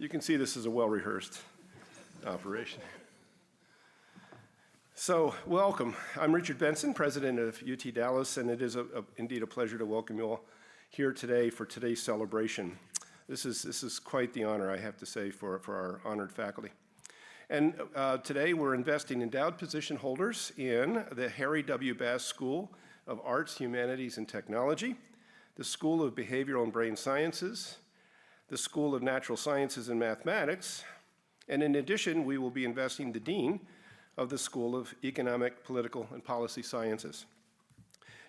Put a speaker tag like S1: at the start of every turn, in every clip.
S1: You can see this is a well-rehearsed operation. So, welcome. I'm Richard Benson, president of UT Dallas, and it is indeed a pleasure to welcome you all here today for today's celebration. This is quite the honor, I have to say, for our honored faculty. And today we're investing endowed position holders in the Harry W. Bass School of Arts, Humanities, and Technology, the School of Behavioral and Brain Sciences, the School of Natural Sciences and Mathematics, and in addition, we will be investing the Dean of the School of Economic, Political, and Policy Sciences.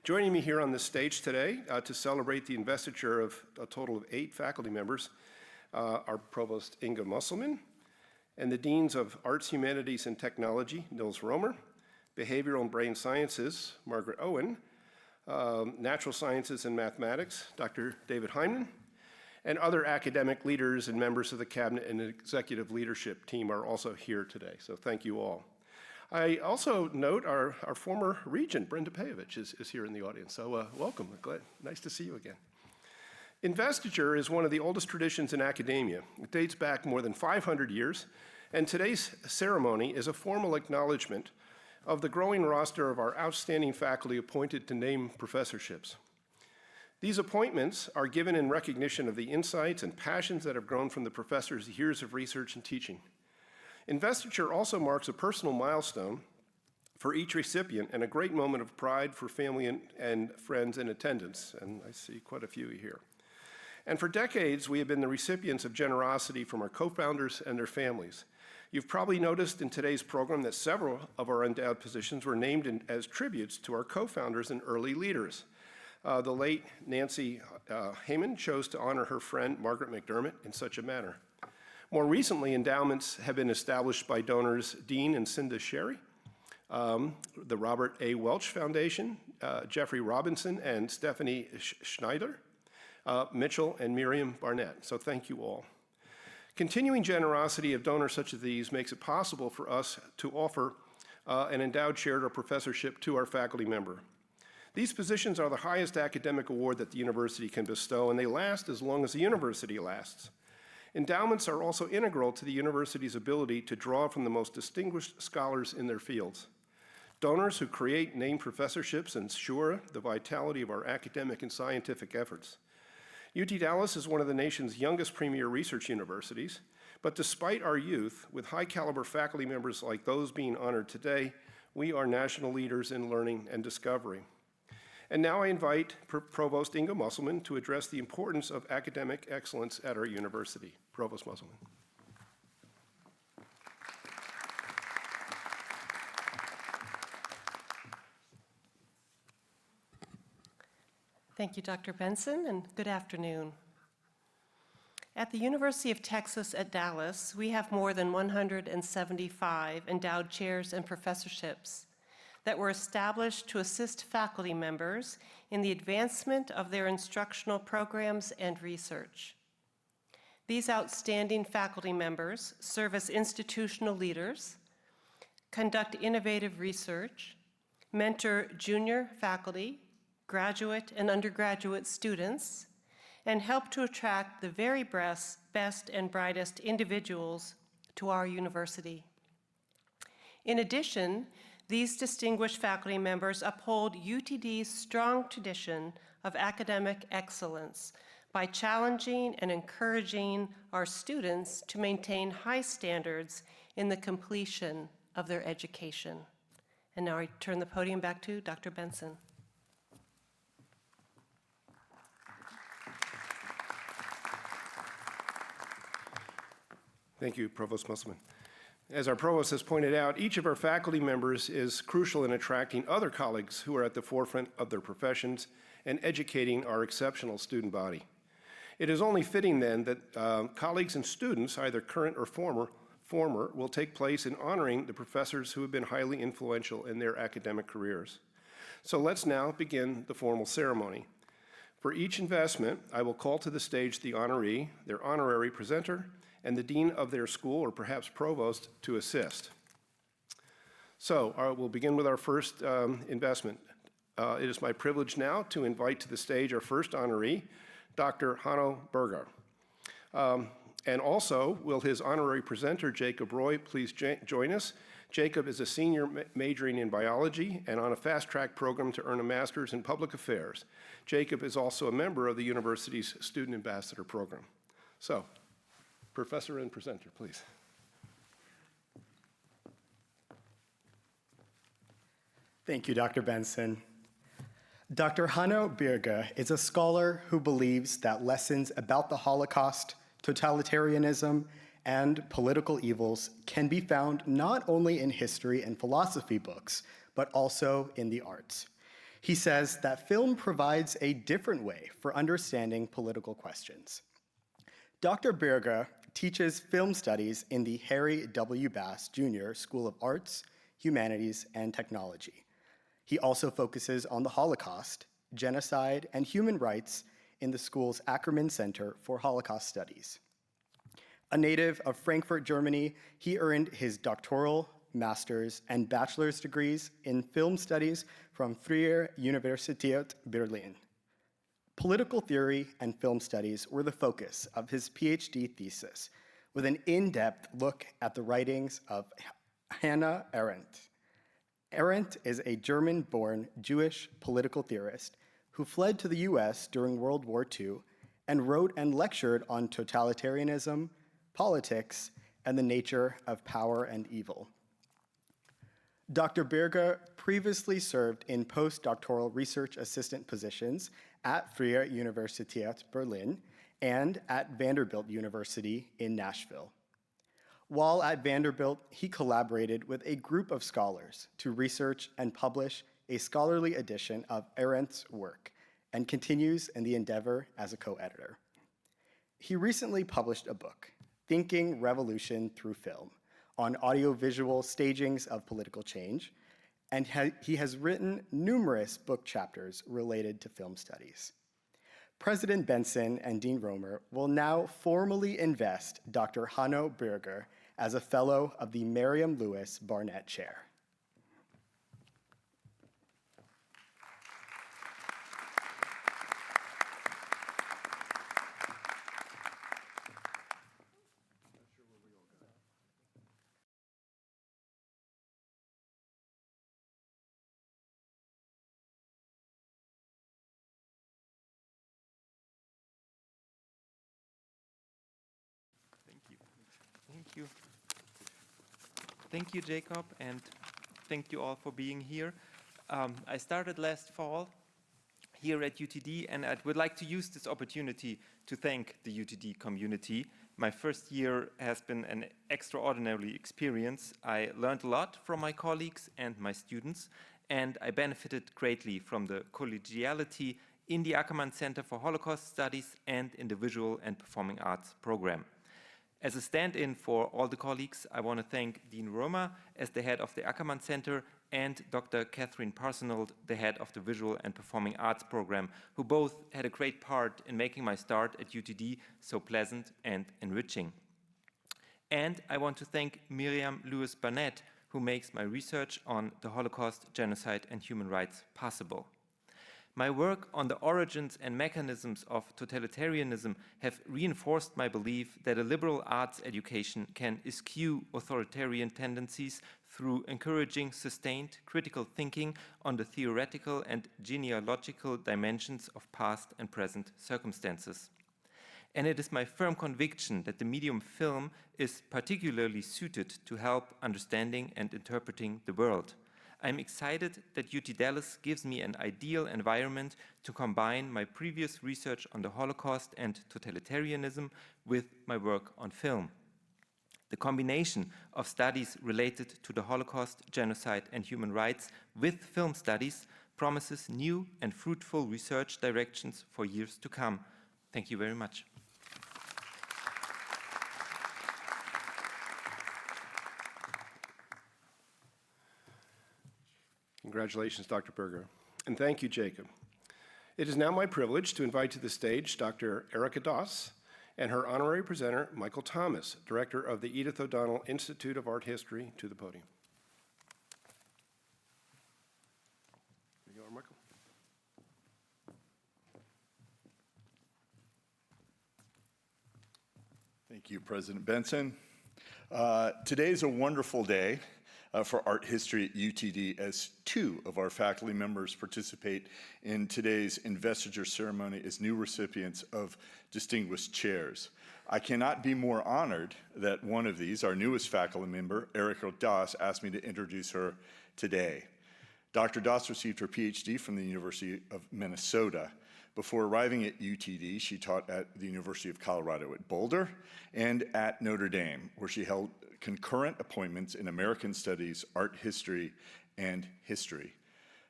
S1: Joining me here on this stage today to celebrate the investiture of a total of 8 faculty members are Provost Inga Musselman, and the Deans of Arts, Humanities, and Technology, Nils Romer, Behavioral and Brain Sciences, Margaret Owen, Natural Sciences and Mathematics, Dr. David Hyman, and other academic leaders and members of the cabinet and executive leadership team are also here today, so thank you all. I also note our former regent, Brenda Pejovich, is here in the audience, so welcome, nice to see you again. Investiture is one of the oldest traditions in academia. It dates back more than 500 years, and today's ceremony is a formal acknowledgement of the growing roster of our outstanding faculty appointed to named professorships. These appointments are given in recognition of the insights and passions that have grown from the professors' years of research and teaching. Investiture also marks a personal milestone for each recipient and a great moment of pride for family and friends in attendance, and I see quite a few here. And for decades, we have been the recipients of generosity from our co-founders and their families. You've probably noticed in today's program that several of our endowed positions were named as tributes to our co-founders and early leaders. The late Nancy Heyman chose to honor her friend Margaret McDermott in such a manner. More recently, endowments have been established by donors Dean and Cinda Sherry, the Robert A. Welch Foundation, Jeffrey Robinson and Stephanie Schneider, Mitchell and Miriam Barnett, so thank you all. Continuing generosity of donors such as these makes it possible for us to offer an endowed chair or professorship to our faculty member. These positions are the highest academic award that the university can bestow, and they last as long as the university lasts. Endowments are also integral to the university's ability to draw from the most distinguished scholars in their fields. Donors who create named professorships ensure the vitality of our academic and scientific efforts. UT Dallas is one of the nation's youngest premier research universities, but despite our youth, with high caliber faculty members like those being honored today, we are national leaders in learning and discovery. And now I invite Provost Inga Musselman to address the importance of academic excellence at our university. Provost Musselman.
S2: Thank you, Dr. Benson, and good afternoon. At the University of Texas at Dallas, we have more than 175 endowed chairs and professorships that were established to assist faculty members in the advancement of their instructional programs and research. These outstanding faculty members serve as institutional leaders, conduct innovative research, mentor junior faculty, graduate and undergraduate students, and help to attract the very best and brightest individuals to our university. In addition, these distinguished faculty members uphold UTD's strong tradition of academic excellence by challenging and encouraging our students to maintain high standards in the completion of their education. And now I turn the podium back to Dr. Benson.
S1: Thank you, Provost Musselman. As our provost has pointed out, each of our faculty members is crucial in attracting other colleagues who are at the forefront of their professions and educating our exceptional student body. It is only fitting then that colleagues and students, either current or former, will take place in honoring the professors who have been highly influential in their academic careers. So let's now begin the formal ceremony. For each investment, I will call to the stage the honoree, their honorary presenter, and the dean of their school, or perhaps provost, to assist. So we'll begin with our first investment. It is my privilege now to invite to the stage our first honoree, Dr. Hanno Berger. And also, will his honorary presenter, Jacob Roy, please join us? Jacob is a senior majoring in biology and on a fast-track program to earn a master's in public affairs. Jacob is also a member of the university's Student Ambassador Program. So, professor and presenter, please.
S3: Thank you, Dr. Benson. Dr. Hanno Birge is a scholar who believes that lessons about the Holocaust, totalitarianism, and political evils can be found not only in history and philosophy books, but also in the arts. He says that film provides a different way for understanding political questions. Dr. Birge teaches film studies in the Harry W. Bass Jr. School of Arts, Humanities, and Technology. He also focuses on the Holocaust, genocide, and human rights in the school's Ackerman Center for Holocaust Studies. A native of Frankfurt, Germany, he earned his doctoral, master's, and bachelor's degrees in film studies from Freie Universität Berlin. Political theory and film studies were the focus of his PhD thesis, with an in-depth look at the writings of Hannah Arendt. Arendt is a German-born Jewish political theorist who fled to the US during World War II and wrote and lectured on totalitarianism, politics, and the nature of power and evil. Dr. Birge previously served in postdoctoral research assistant positions at Freie Universität Berlin and at Vanderbilt University in Nashville. While at Vanderbilt, he collaborated with a group of scholars to research and publish a scholarly edition of Arendt's work and continues in the endeavor as a co-editor. He recently published a book, Thinking Revolution Through Film, on audiovisual stagings of political change, and he has written numerous book chapters related to film studies. President Benson and Dean Romer will now formally invest Dr. Hanno Birge as a fellow of the Miriam Lewis Barnett Chair.
S4: Thank you. Thank you, Jacob, and thank you all for being here. I started last fall here at UTD, and I would like to use this opportunity to thank the UTD community. My first year has been an extraordinary experience. I learned a lot from my colleagues and my students, and I benefited greatly from the collegiality in the Ackerman Center for Holocaust Studies and in the Visual and Performing Arts program. As a stand-in for all the colleagues, I want to thank Dean Romer as the head of the Ackerman Center and Dr. Catherine Parsonold, the head of the Visual and Performing Arts program, who both had a great part in making my start at UTD so pleasant and enriching. And I want to thank Miriam Lewis Barnett, who makes my research on the Holocaust, genocide, and human rights possible. My work on the origins and mechanisms of totalitarianism have reinforced my belief that a liberal arts education can eschew authoritarian tendencies through encouraging sustained critical thinking on the theoretical and genealogical dimensions of past and present circumstances. And it is my firm conviction that the medium film is particularly suited to help understanding and interpreting the world. I'm excited that UT Dallas gives me an ideal environment to combine my previous research on the Holocaust and totalitarianism with my work on film. The combination of studies related to the Holocaust, genocide, and human rights with film studies promises new and fruitful research directions for years to come. Thank you very much.
S1: Congratulations, Dr. Birge. And thank you, Jacob. It is now my privilege to invite to the stage Dr. Erica Doss and her honorary presenter, Michael Thomas, director of the Edith O'Donnell Institute of Art History, to the podium. Here you are, Michael.
S5: Thank you, President Benson. Today is a wonderful day for art history at UTD as two of our faculty members participate in today's investiture ceremony as new recipients of distinguished chairs. I cannot be more honored that one of these, our newest faculty member, Erica Das, asked me to introduce her today. Dr. Das received her PhD from the University of Minnesota. Before arriving at UTD, she taught at the University of Colorado at Boulder and at Notre Dame, where she held concurrent appointments in American Studies, Art History, and History.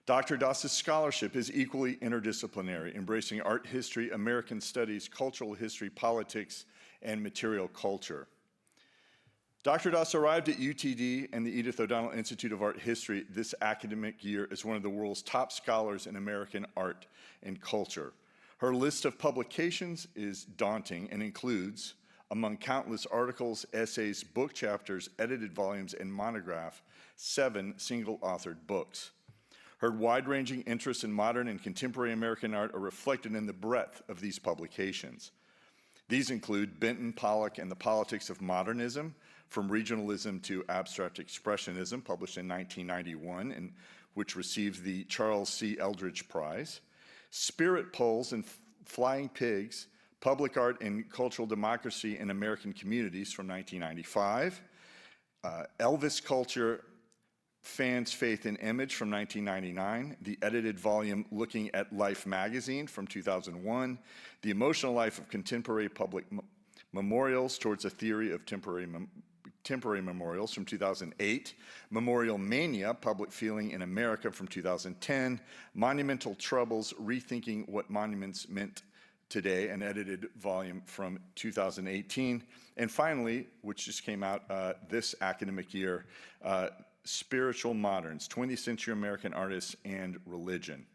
S5: Dr. Das's scholarship is equally interdisciplinary, embracing art history, American studies, cultural history, politics, and material culture. Dr. Das arrived at UTD and the Edith O'Donnell Institute of Art History this academic year as one of the world's top scholars in American art and culture. Her list of publications is daunting and includes, among countless articles, essays, book chapters, edited volumes, and monograph, 7 single-authored books. Her wide-ranging interests in modern and contemporary American art are reflected in the breadth of these publications. These include Benton, Pollock, and the Politics of Modernism, From Regionalism to Abstract Expressionism, published in 1991, and which received the Charles C. Eldridge Prize. Spirit Poles and Flying Pigs, Public Art and Cultural Democracy in American Communities from 1995. Elvis Culture, Fans, Faith, and Image from 1999, the edited volume Looking at Life magazine from 2001, The Emotional Life of Contemporary Public Memorials Towards a Theory of Temporary Memorials from 2008, Memorial Mania, Public Feeling in America from 2010, Monumental Troubles, Rethinking What Monuments Meant Today, an edited volume from 2018, and finally, which just came out this academic year, Spiritual Moderns, 20th Century American Artists and Religion.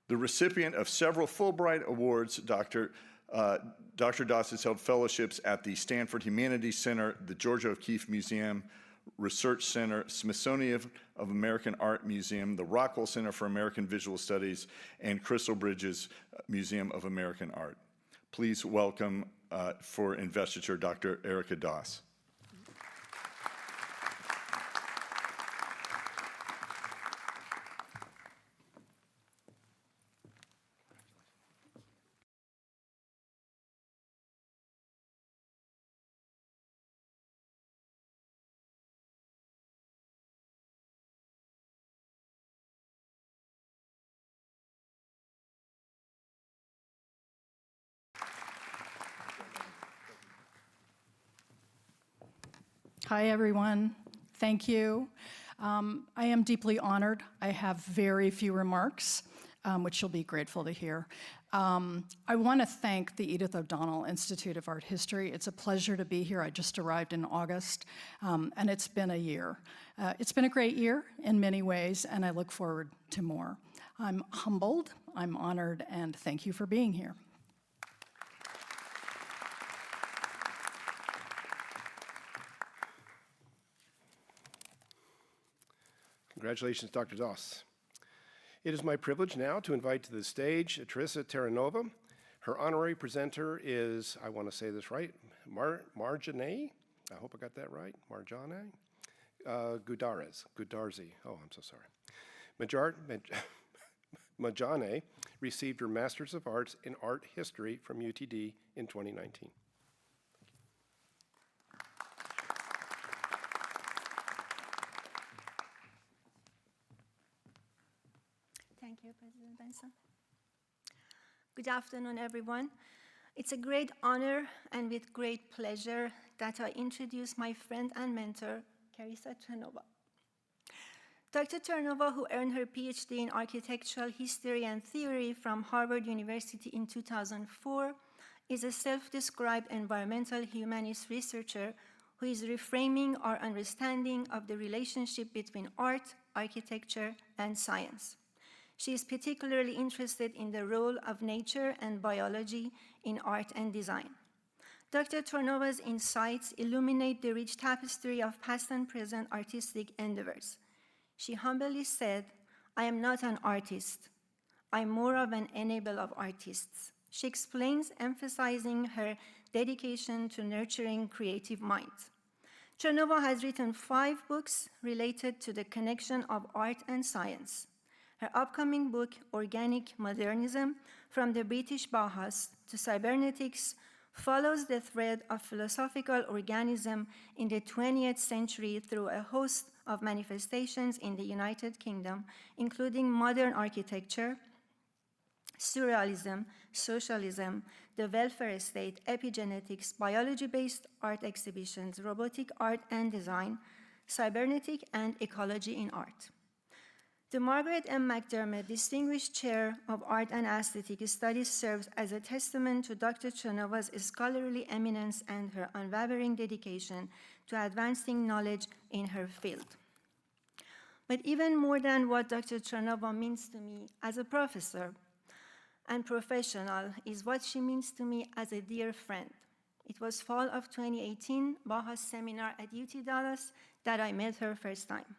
S5: The recipient of several Fulbright Awards, Dr. Das has held fellowships at the Stanford Humanities Center, the Georgia O'Keeffe Museum, Research Center, Smithsonian of American Art Museum, the Rockwell Center for American Visual Studies, and Crystal Bridges Museum of American Art. Please welcome for investiture, Dr. Erica Das.
S6: Hi, everyone. Thank you. I am deeply honored. I have very few remarks, which you'll be grateful to hear. I want to thank the Edith O'Donnell Institute of Art History. It's a pleasure to be here. I just arrived in August, and it's been a year. It's been a great year in many ways, and I look forward to more. I'm humbled, I'm honored, and thank you for being here.
S1: Congratulations, Dr. Das. It is my privilege now to invite to the stage Teresa Terranova. Her honorary presenter is, I want to say this right, Marjane, I hope I got that right, Marjane Gudarzi, oh, I'm so sorry. Marjane received her Master's of Arts in Art History from UTD in 2019.
S7: Thank you, President Benson. Good afternoon, everyone. It's a great honor and with great pleasure that I introduce my friend and mentor, Teresa Terranova. Dr. Terranova, who earned her PhD in Architectural History and Theory from Harvard University in 2004, is a self-described environmental humanist researcher who is reframing our understanding of the relationship between art, architecture, and science. She is particularly interested in the role of nature and biology in art and design. Dr. Terranova's insights illuminate the rich tapestry of past and present artistic endeavors. She humbly said, "I am not an artist. I'm more of an enabler of artists." She explains, emphasizing her dedication to nurturing creative minds. Chernova has written 5 books related to the connection of art and science. Her upcoming book, Organic Modernism, From the British Bauhaus to Cybernetics, follows the thread of philosophical organism in the 20th century through a host of manifestations in the United Kingdom, including modern architecture, surrealism, socialism, the welfare state, epigenetics, biology-based art exhibitions, robotic art and design, cybernetic and ecology in art. The Margaret M. McDermott Distinguished Chair of Art and Aesthetic Studies serves as a testament to Dr. Chernova's scholarly eminence and her unwavering dedication to advancing knowledge in her field. But even more than what Dr. Chernova means to me as a professor and professional is what she means to me as a dear friend. It was fall of 2018, Bauhaus seminar at UT Dallas, that I met her first time.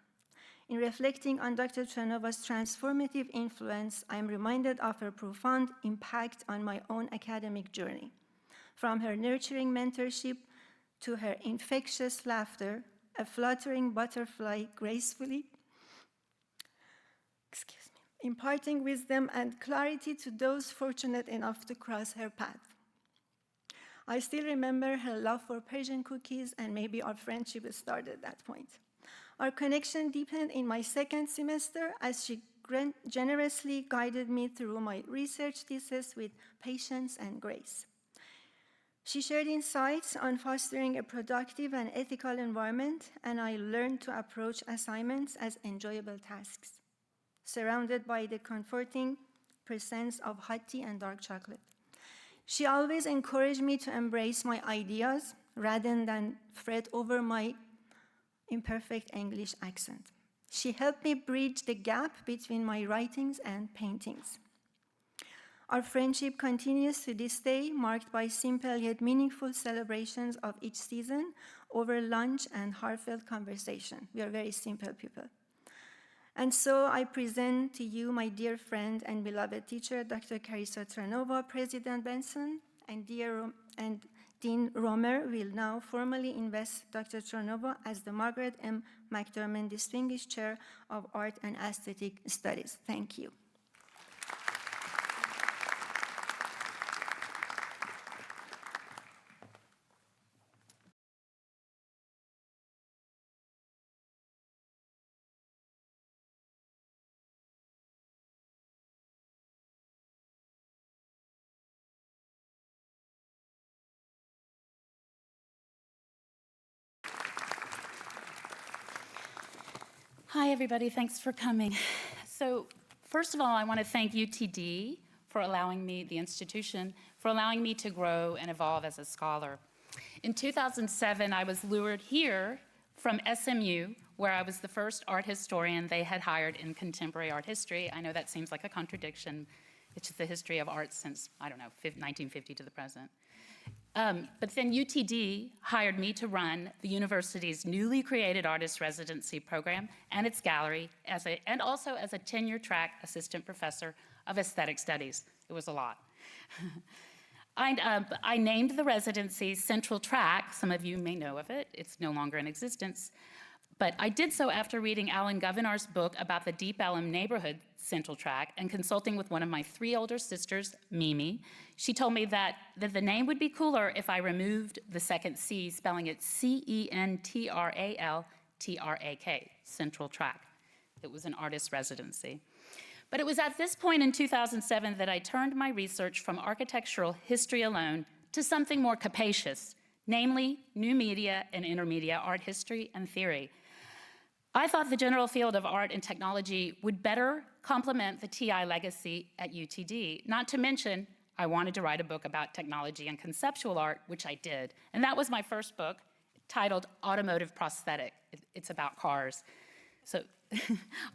S7: In reflecting on Dr. Chernova's transformative influence, I am reminded of her profound impact on my own academic journey. From her nurturing mentorship to her infectious laughter, a fluttering butterfly gracefully, imparting wisdom and clarity to those fortunate enough to cross her path. I still remember her love for Persian cookies, and maybe our friendship started at that point. Our connection deepened in my second semester as she generously guided me through my research thesis with patience and grace. She shared insights on fostering a productive and ethical environment, and I learned to approach assignments as enjoyable tasks, surrounded by the comforting presence of hot tea and dark chocolate. She always encouraged me to embrace my ideas rather than fret over my imperfect English accent. She helped me bridge the gap between my writings and paintings. Our friendship continues to this day, marked by simple yet meaningful celebrations of each season over lunch and heartfelt conversation. We are very simple people. And so I present to you my dear friend and beloved teacher, Dr. Carissa Chernova, President Benson, and Dean Romer will now formally invest Dr. Chernova as the Margaret M. McDermott Distinguished Chair of Art and Aesthetic Studies. Thank you.
S8: Hi, everybody. Thanks for coming. So first of all, I want to thank UTD for allowing me, the institution, for allowing me to grow and evolve as a scholar. In 2007, I was lured here from SMU, where I was the first art historian they had hired in contemporary art history. I know that seems like a contradiction. It's just the history of art since, I don't know, 1950 to the present. But then UTD hired me to run the university's newly created artist residency program and its gallery, and also as a tenure-track assistant professor of aesthetic studies. It was a lot. I named the residency Central Track. Some of you may know of it. It's no longer in existence. But I did so after reading Alan Governor's book about the Deep Ellum neighborhood Central Track and consulting with one of my 3 older sisters, Mimi. She told me that the name would be cooler if I removed the second C, spelling it C-E-N-T-R-A-L-T-R-A-K, Central Track. It was an artist residency. But it was at this point in 2007 that I turned my research from architectural history alone to something more capacious, namely new media and intermedia art history and theory. I thought the general field of art and technology would better complement the TI legacy at UTD. Not to mention, I wanted to write a book about technology and conceptual art, which I did. And that was my first book, titled Automotive Prosthetic. It's about cars. So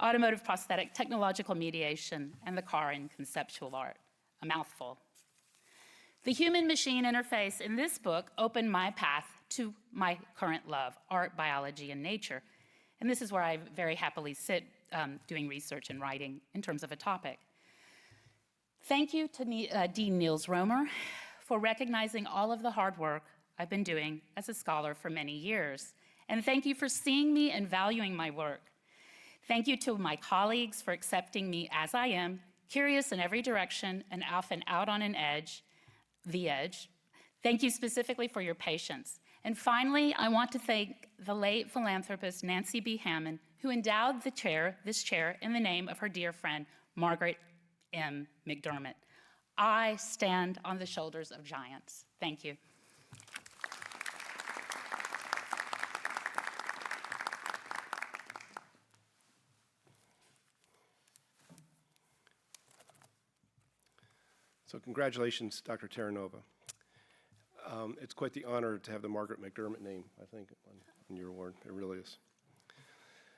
S8: automotive prosthetic, technological mediation, and the car in conceptual art, a mouthful. The human-machine interface in this book opened my path to my current love, art, biology, and nature. And this is where I very happily sit doing research and writing in terms of a topic. Thank you to Dean Niels Romer for recognizing all of the hard work I've been doing as a scholar for many years. And thank you for seeing me and valuing my work. Thank you to my colleagues for accepting me as I am, curious in every direction and often out on an edge, the edge. Thank you specifically for your patience. And finally, I want to thank the late philanthropist Nancy B. Hammond, who endowed this chair in the name of her dear friend, Margaret M. McDermott. I stand on the shoulders of giants. Thank you.
S1: So congratulations, Dr. Terranova. It's quite the honor to have the Margaret McDermott name, I think, on your award. It really is.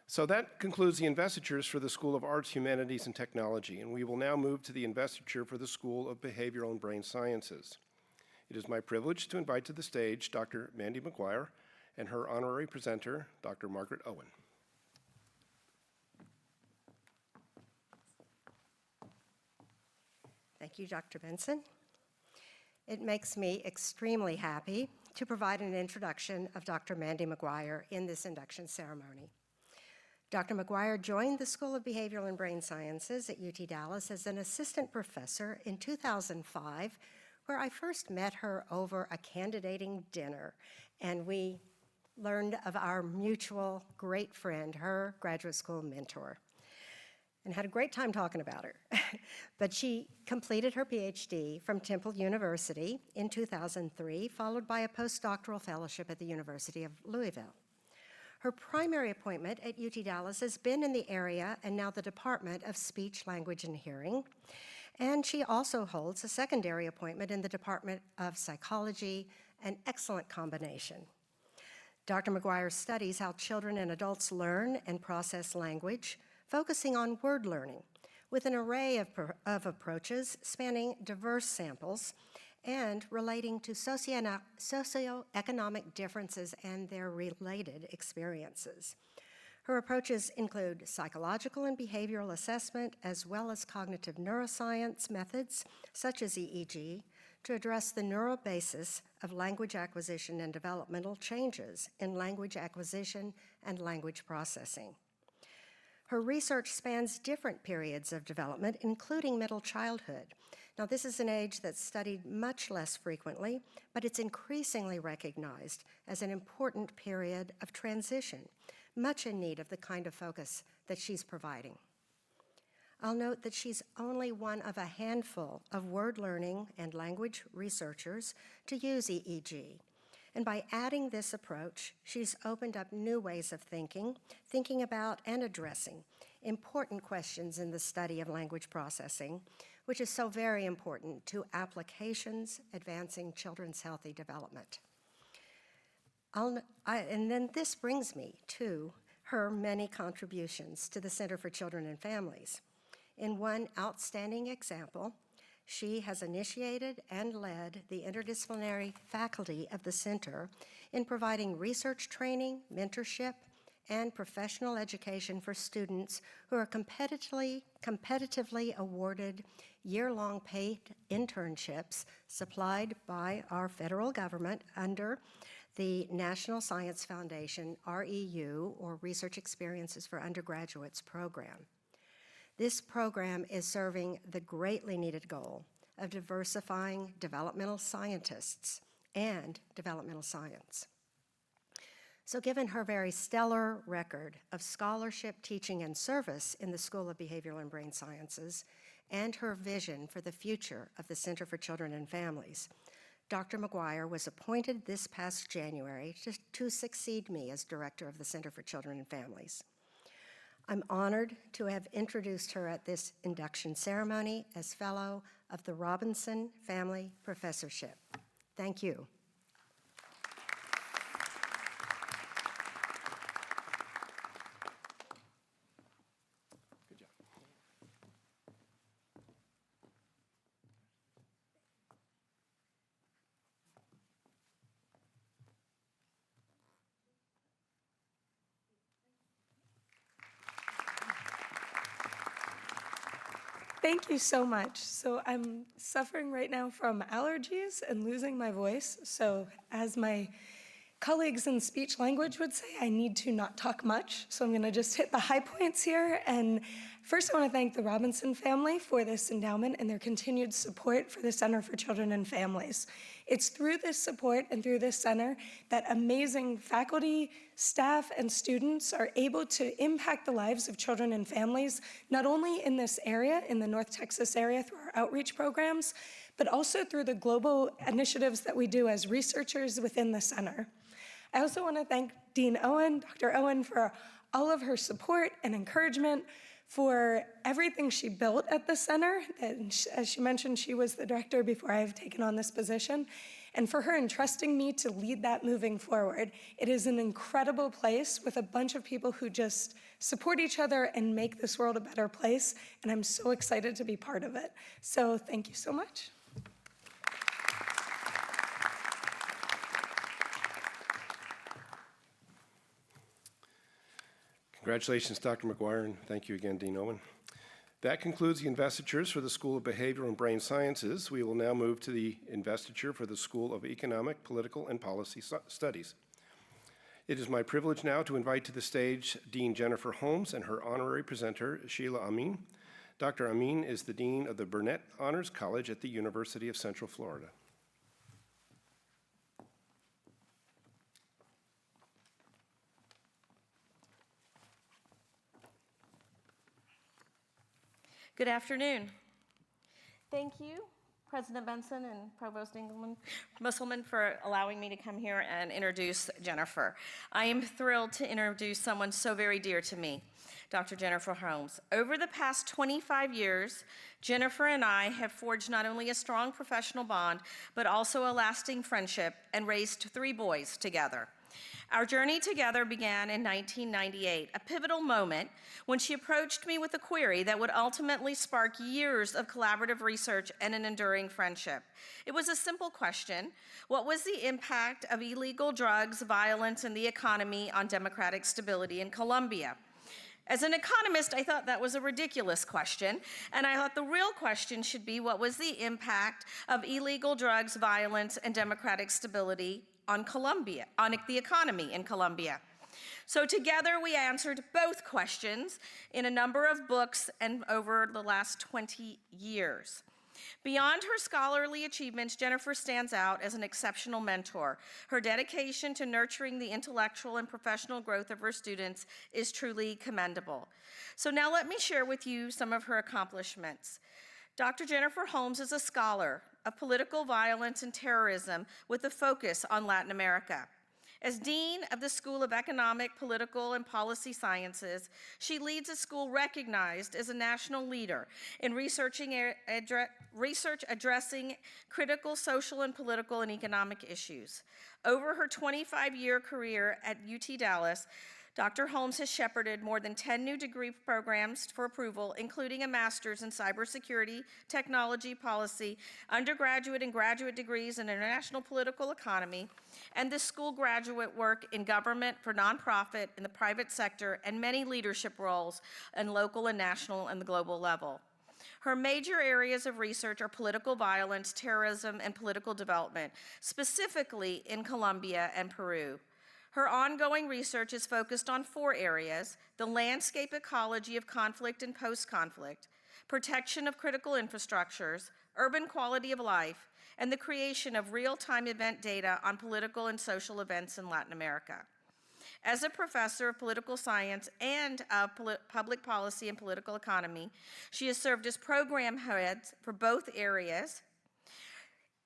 S1: So that concludes the investitures for the School of Arts, Humanities, and Technology, and we will now move to the investiture for the School of Behavioral and Brain Sciences. It is my privilege to invite to the stage Dr. Mandy McGuire and her honorary presenter, Dr. Margaret Owen.
S9: Thank you, Dr. Benson. It makes me extremely happy to provide an introduction of Dr. Mandy McGuire in this induction ceremony. Dr. McGuire joined the School of Behavioral and Brain Sciences at UT Dallas as an assistant professor in 2005, where I first met her over a candidating dinner, and we learned of our mutual great friend, her graduate school mentor, and had a great time talking about her. But she completed her PhD from Temple University in 2003, followed by a postdoctoral fellowship at the University of Louisville. Her primary appointment at UT Dallas has been in the area and now the Department of Speech, Language, and Hearing, and she also holds a secondary appointment in the Department of Psychology, an excellent combination. Dr. McGuire studies how children and adults learn and process language, focusing on word learning, with an array of approaches spanning diverse samples and relating to socioeconomic differences and their related experiences. Her approaches include psychological and behavioral assessment, as well as cognitive neuroscience methods, such as EEG, to address the neural basis of language acquisition and developmental changes in language acquisition and language processing. Her research spans different periods of development, including middle childhood. Now, this is an age that's studied much less frequently, but it's increasingly recognized as an important period of transition, much in need of the kind of focus that she's providing. I'll note that she's only one of a handful of word learning and language researchers to use EEG. And by adding this approach, she's opened up new ways of thinking about and addressing important questions in the study of language processing, which is so very important to applications advancing children's healthy development. And then this brings me to her many contributions to the Center for Children and Families. In one outstanding example, she has initiated and led the interdisciplinary faculty of the center in providing research training, mentorship, and professional education for students who are competitively awarded year-long paid internships supplied by our federal government under the National Science Foundation, REU, or Research Experiences for Undergraduates program. This program is serving the greatly needed goal of diversifying developmental scientists and developmental science. So given her very stellar record of scholarship, teaching, and service in the School of Behavioral and Brain Sciences, and her vision for the future of the Center for Children and Families, Dr. McGuire was appointed this past January to succeed me as director of the Center for Children and Families. I'm honored to have introduced her at this induction ceremony as fellow of the Robinson Family Professorship. Thank you.
S1: Good job.
S10: Thank you so much. So I'm suffering right now from allergies and losing my voice. So as my colleagues in speech language would say, I need to not talk much. So I'm going to just hit the high points here. And first, I want to thank the Robinson family for this endowment and their continued support for the Center for Children and Families. It's through this support and through this center that amazing faculty, staff, and students are able to impact the lives of children and families, not only in this area, in the North Texas area through our outreach programs, but also through the global initiatives that we do as researchers within the center. I also want to thank Dean Owen, Dr. Owen, for all of her support and encouragement, for everything she built at the center. And as she mentioned, she was the director before I've taken on this position, and for her entrusting me to lead that moving forward. It is an incredible place with a bunch of people who just support each other and make this world a better place, and I'm so excited to be part of it. So thank you so much.
S1: Congratulations, Dr. McGuire, and thank you again, Dean Owen. That concludes the investitures for the School of Behavioral and Brain Sciences. We will now move to the investiture for the School of Economic, Political, and Policy Studies. It is my privilege now to invite to the stage Dean Jennifer Holmes and her honorary presenter, Sheila Amin. Dr. Amin is the Dean of the Burnett Honors College at the University of Central Florida.
S11: Good afternoon. Thank you, President Benson and Provost Musselman, for allowing me to come here and introduce Jennifer. I am thrilled to introduce someone so very dear to me, Dr. Jennifer Holmes. Over the past 25 years, Jennifer and I have forged not only a strong professional bond, but also a lasting friendship and raised 3 boys together. Our journey together began in 1998, a pivotal moment when she approached me with a query that would ultimately spark years of collaborative research and an enduring friendship. It was a simple question: what was the impact of illegal drugs, violence, and the economy on democratic stability in Colombia? As an economist, I thought that was a ridiculous question, and I thought the real question should be, what was the impact of illegal drugs, violence, and democratic stability on Colombia, on the economy in Colombia? So together we answered both questions in a number of books and over the last 20 years. Beyond her scholarly achievements, Jennifer stands out as an exceptional mentor. Her dedication to nurturing the intellectual and professional growth of her students is truly commendable. So now let me share with you some of her accomplishments. Dr. Jennifer Holmes is a scholar of political violence and terrorism with a focus on Latin America. As Dean of the School of Economic, Political, and Policy Sciences, she leads a school recognized as a national leader in research addressing critical social and political and economic issues. Over her 25-year career at UT Dallas, Dr. Holmes has shepherded more than 10 new degree programs for approval, including a master's in cybersecurity, technology, policy, undergraduate and graduate degrees in international political economy, and the school graduate work in government, for nonprofit, in the private sector, and many leadership roles in local and national and the global level. Her major areas of research are political violence, terrorism, and political development, specifically in Colombia and Peru. Her ongoing research is focused on 4 areas: the landscape ecology of conflict and post-conflict, protection of critical infrastructures, urban quality of life, and the creation of real-time event data on political and social events in Latin America. As a professor of political science and of public policy and political economy, she has served as program head for both areas.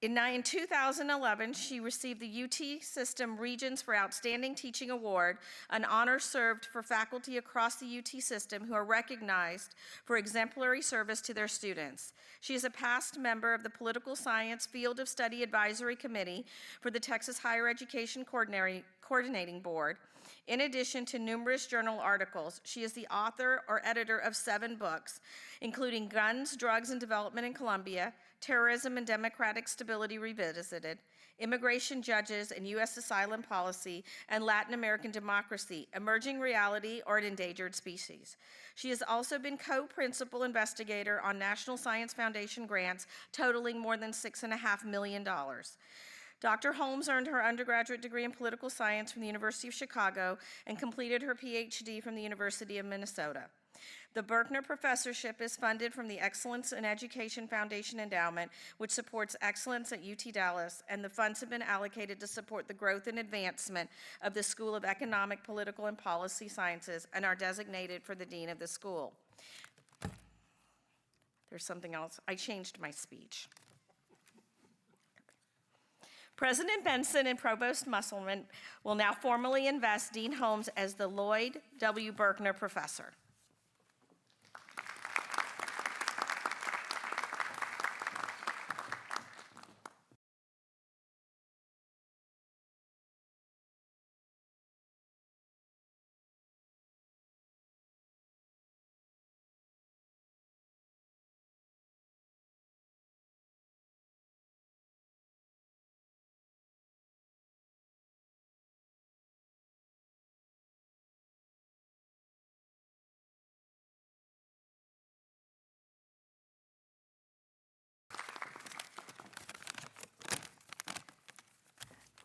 S11: In 2011, she received the UT System Regions for Outstanding Teaching Award, an honor served for faculty across the UT system who are recognized for exemplary service to their students. She is a past member of the Political Science Field of Study Advisory Committee for the Texas Higher Education Coordinating Board. In addition to numerous journal articles, she is the author or editor of 7 books, including Guns, Drugs, and Development in Colombia, Terrorism and Democratic Stability Revisited, Immigration Judges and U.S. Asylum Policy, and Latin American Democracy, Emerging Reality or an Endangered Species. She has also been co-principal investigator on National Science Foundation grants totaling more than $6.5 million. Dr. Holmes earned her undergraduate degree in political science from the University of Chicago and completed her PhD from the University of Minnesota. The Berkner Professorship is funded from the Excellence in Education Foundation Endowment, which supports excellence at UT Dallas, and the funds have been allocated to support the growth and advancement of the School of Economic, Political, and Policy Sciences and are designated for the dean of the school. There's something else. I changed my speech. President Benson and Provost Musselman will now formally invest Dean Holmes as the Lloyd W. Berkner Professor.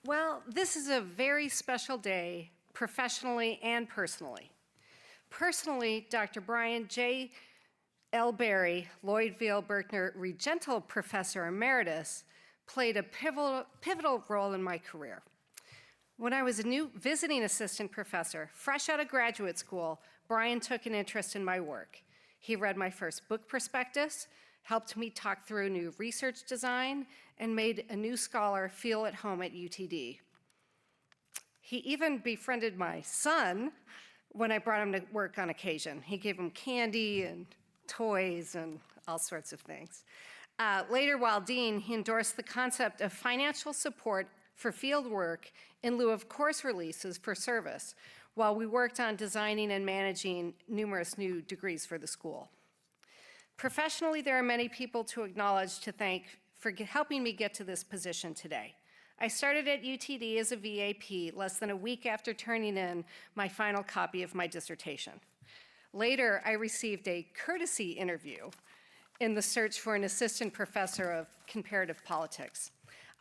S12: Well, this is a very special day, professionally and personally. Personally, Dr. Brian J. L. Berry, Lloyd V. Berkner Regental Professor Emeritus, played a pivotal role in my career. When I was a new visiting assistant professor, fresh out of graduate school, Brian took an interest in my work. He read my first book prospectus, helped me talk through new research design, and made a new scholar feel at home at UTD. He even befriended my son when I brought him to work on occasion. He gave him candy and toys and all sorts of things. Later, while dean, he endorsed the concept of financial support for field work in lieu of course releases for service, while we worked on designing and managing numerous new degrees for the school. Professionally, there are many people to acknowledge, to thank for helping me get to this position today. I started at UTD as a VAP less than a week after turning in my final copy of my dissertation. Later, I received a courtesy interview in the search for an assistant professor of comparative politics.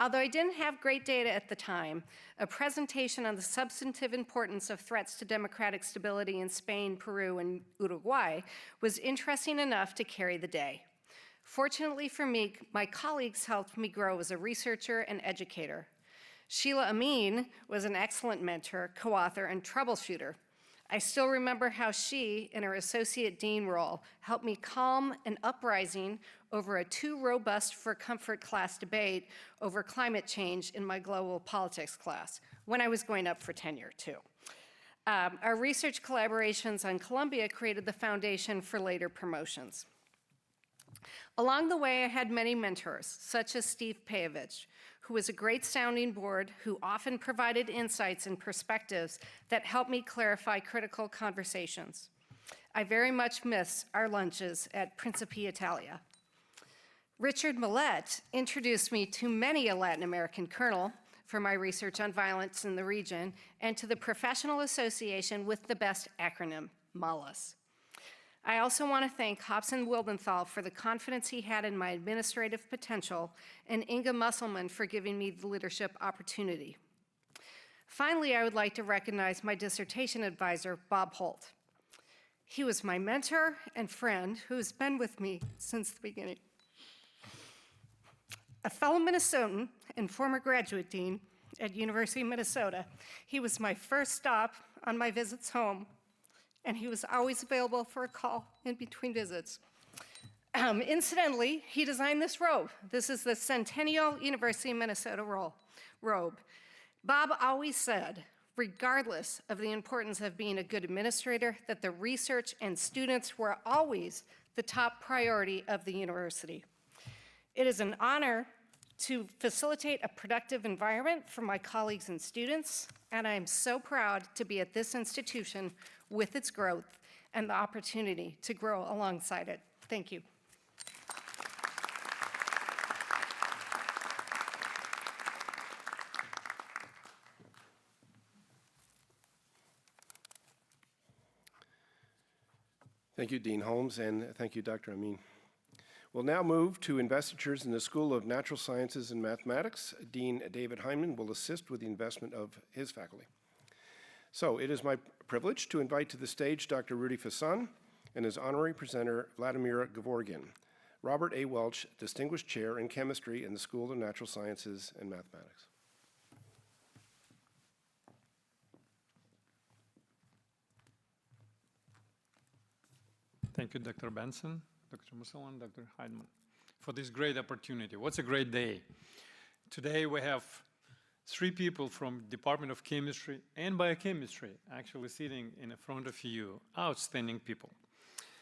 S12: Although I didn't have great data at the time, a presentation on the substantive importance of threats to democratic stability in Spain, Peru, and Uruguay was interesting enough to carry the day. Fortunately for me, my colleagues helped me grow as a researcher and educator. Sheila Amin was an excellent mentor, co-author, and troubleshooter. I still remember how she, in her associate dean role, helped me calm an uprising over a too robust for comfort class debate over climate change in my global politics class, when I was going up for tenure, too. Our research collaborations on Columbia created the foundation for later promotions. Along the way, I had many mentors, such as Steve Payovich, who was a great sounding board, who often provided insights and perspectives that helped me clarify critical conversations. I very much miss our lunches at Principe Italia. Richard Millett introduced me to many a Latin American colonel for my research on violence in the region and to the professional association with the best acronym, MALAS. I also want to thank Hobson Wildenthal for the confidence he had in my administrative potential, and Inga Musselman for giving me the leadership opportunity. Finally, I would like to recognize my dissertation advisor, Bob Holt. He was my mentor and friend who has been with me since the beginning. A fellow Minnesotan and former graduate dean at University of Minnesota, he was my first stop on my visits home, and he was always available for a call in between visits. Incidentally, he designed this robe. This is the Centennial University of Minnesota robe. Bob always said, regardless of the importance of being a good administrator, that the research and students were always the top priority of the university. It is an honor to facilitate a productive environment for my colleagues and students, and I am so proud to be at this institution with its growth and the opportunity to grow alongside it. Thank you.
S1: Thank you, Dean Holmes, and thank you, Dr. Amin. We'll now move to investitures in the School of Natural Sciences and Mathematics. Dean David Heinemann will assist with the investment of his faculty. So it is my privilege to invite to the stage Dr. Rudy Fassan and his honorary presenter, Vladimir Gevorgyan. Robert A. Welch, Distinguished Chair in Chemistry in the School of Natural Sciences and Mathematics.
S13: Thank you, Dr. Benson, Dr. Musselman, Dr. Heinemann, for this great opportunity. What's a great day? Today we have 3 people from Department of Chemistry and Biochemistry actually sitting in front of you, outstanding people.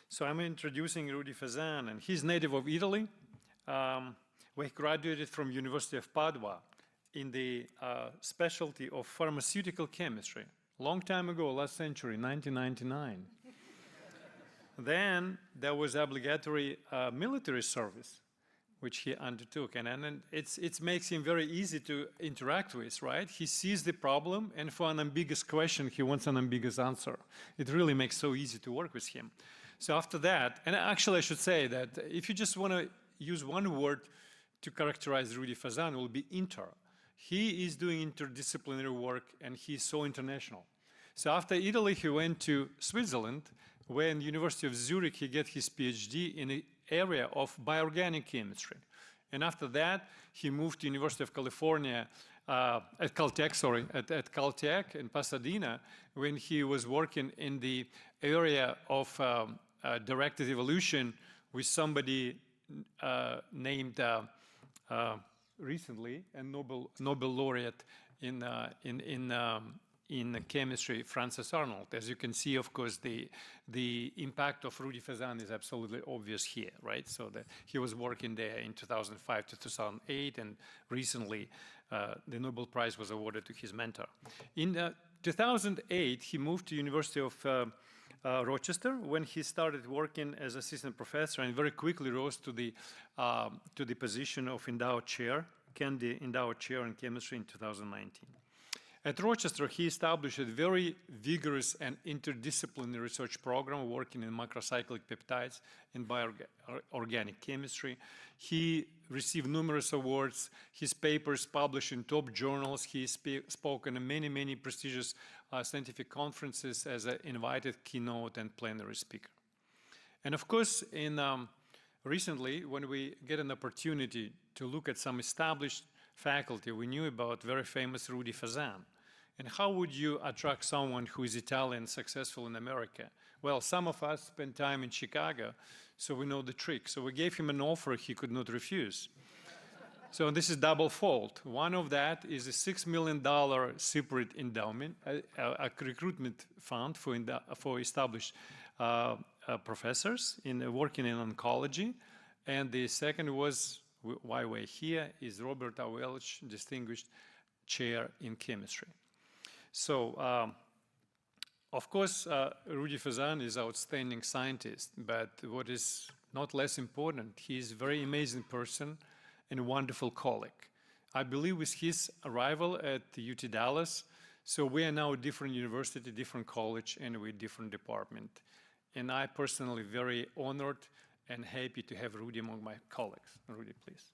S13: So I'm introducing Rudy Fassan, and he's native of Italy. We graduated from University of Padua in the specialty of pharmaceutical chemistry, long time ago, last century, 1999. Then there was obligatory military service, which he undertook. And then it makes him very easy to interact with, right? He sees the problem, and for an ambiguous question, he wants an ambiguous answer. It really makes so easy to work with him. So after that, and actually I should say that if you just want to use one word to characterize Rudy Fassan, it will be inter. He is doing interdisciplinary work, and he's so international. So after Italy, he went to Switzerland, where in the University of Zurich, he got his PhD in the area of bioorganic chemistry. And after that, he moved to University of California, at Caltech in Pasadena, when he was working in the area of directed evolution with somebody named recently a Nobel laureate in chemistry, Francis Arnold. As you can see, of course, the impact of Rudy Fassan is absolutely obvious here, right? So that he was working there in 2005 to 2008, and recently the Nobel Prize was awarded to his mentor. In 2008, he moved to University of Rochester, when he started working as assistant professor and very quickly rose to the position of endowed chair, Kennedy Endowed Chair in Chemistry in 2019. At Rochester, he established a very vigorous and interdisciplinary research program working in macrocyclic peptides and bioorganic chemistry. He received numerous awards. His papers published in top journals. He spoke on many, many prestigious scientific conferences as an invited keynote and plenary speaker. And of course, recently, when we get an opportunity to look at some established faculty, we knew about very famous Rudy Fassan. And how would you attract someone who is Italian, successful in America? Well, some of us spent time in Chicago, so we know the trick. So we gave him an offer he could not refuse. So this is double-fold. One of that is a $6 million separate endowment, a recruitment fund for established professors working in oncology. And the second was, why we're here, is Robert A. Welch, Distinguished Chair in Chemistry. So, of course, Rudy Fassan is an outstanding scientist, but what is not less important, he is a very amazing person and a wonderful colleague. I believe with his arrival at UT Dallas, so we are now a different university, different college, and with different department. And I personally very honored and happy to have Rudy among my colleagues. Rudy, please.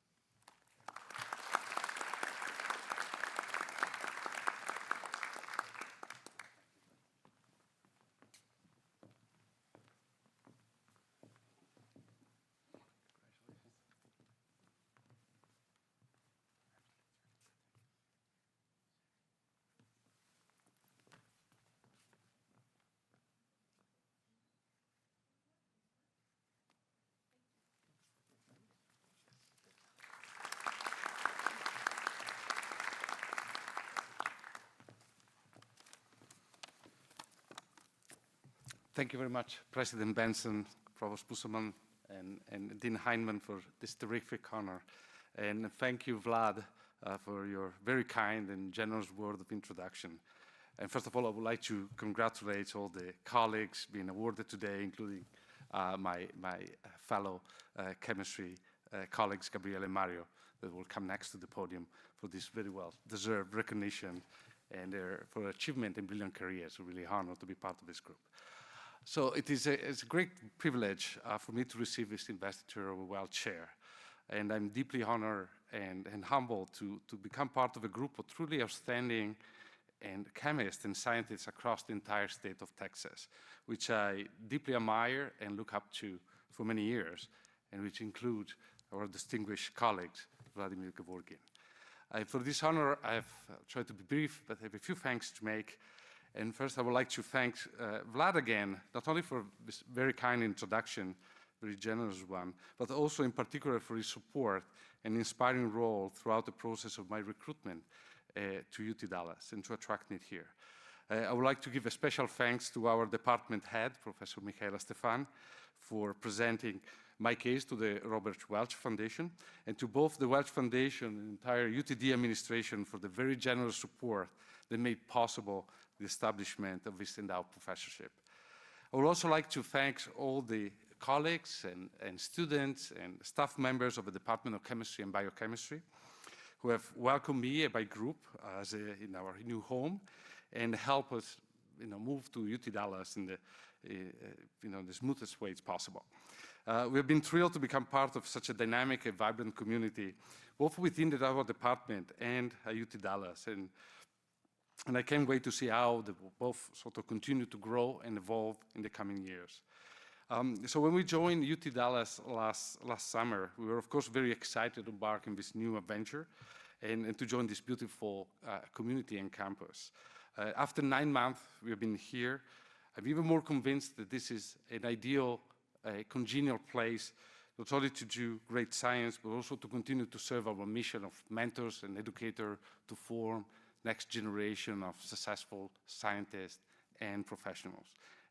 S14: Thank you very much, President Benson, Provost Musselman, and Dean Heinemann for this terrific honor. And thank you, Vlad, for your very kind and generous word of introduction. And first of all, I would like to congratulate all the colleagues being awarded today, including my fellow chemistry colleagues, Gabriele and Mario, that will come next to the podium for this very well-deserved recognition and for achievement in brilliant careers. We're really honored to be part of this group. So it's a great privilege for me to receive this investiture of a WELL Chair. And I'm deeply honored and humbled to become part of a group of truly outstanding and chemists and scientists across the entire state of Texas, which I deeply admire and look up to for many years, and which include our distinguished colleagues, Vladimir Gevorgyan. For this honor, I've tried to be brief, but I have a few thanks to make. And first, I would like to thank Vlad again, not only for this very kind introduction, very generous one, but also in particular for his support and inspiring role throughout the process of my recruitment to UT Dallas and to attract me here. I would like to give a special thanks to our department head, Professor Michaela Stefan, for presenting my case to the Robert Welch Foundation, and to both the Welch Foundation and the entire UTD administration for the very generous support that made possible the establishment of this endowed professorship. I would also like to thank all the colleagues and students and staff members of the Department of Chemistry and Biochemistry who have welcomed me by group in our new home and help us move to UT Dallas in the smoothest way possible. We've been thrilled to become part of such a dynamic and vibrant community, both within our department and UT Dallas. And I can't wait to see how they will both sort of continue to grow and evolve in the coming years. So when we joined UT Dallas last summer, we were of course very excited to embark on this new adventure and to join this beautiful community and campus. After 9 months we have been here, I'm even more convinced that this is an ideal, congenial place, not only to do great science, but also to continue to serve our mission of mentors and educators to form next generation of successful scientists and professionals.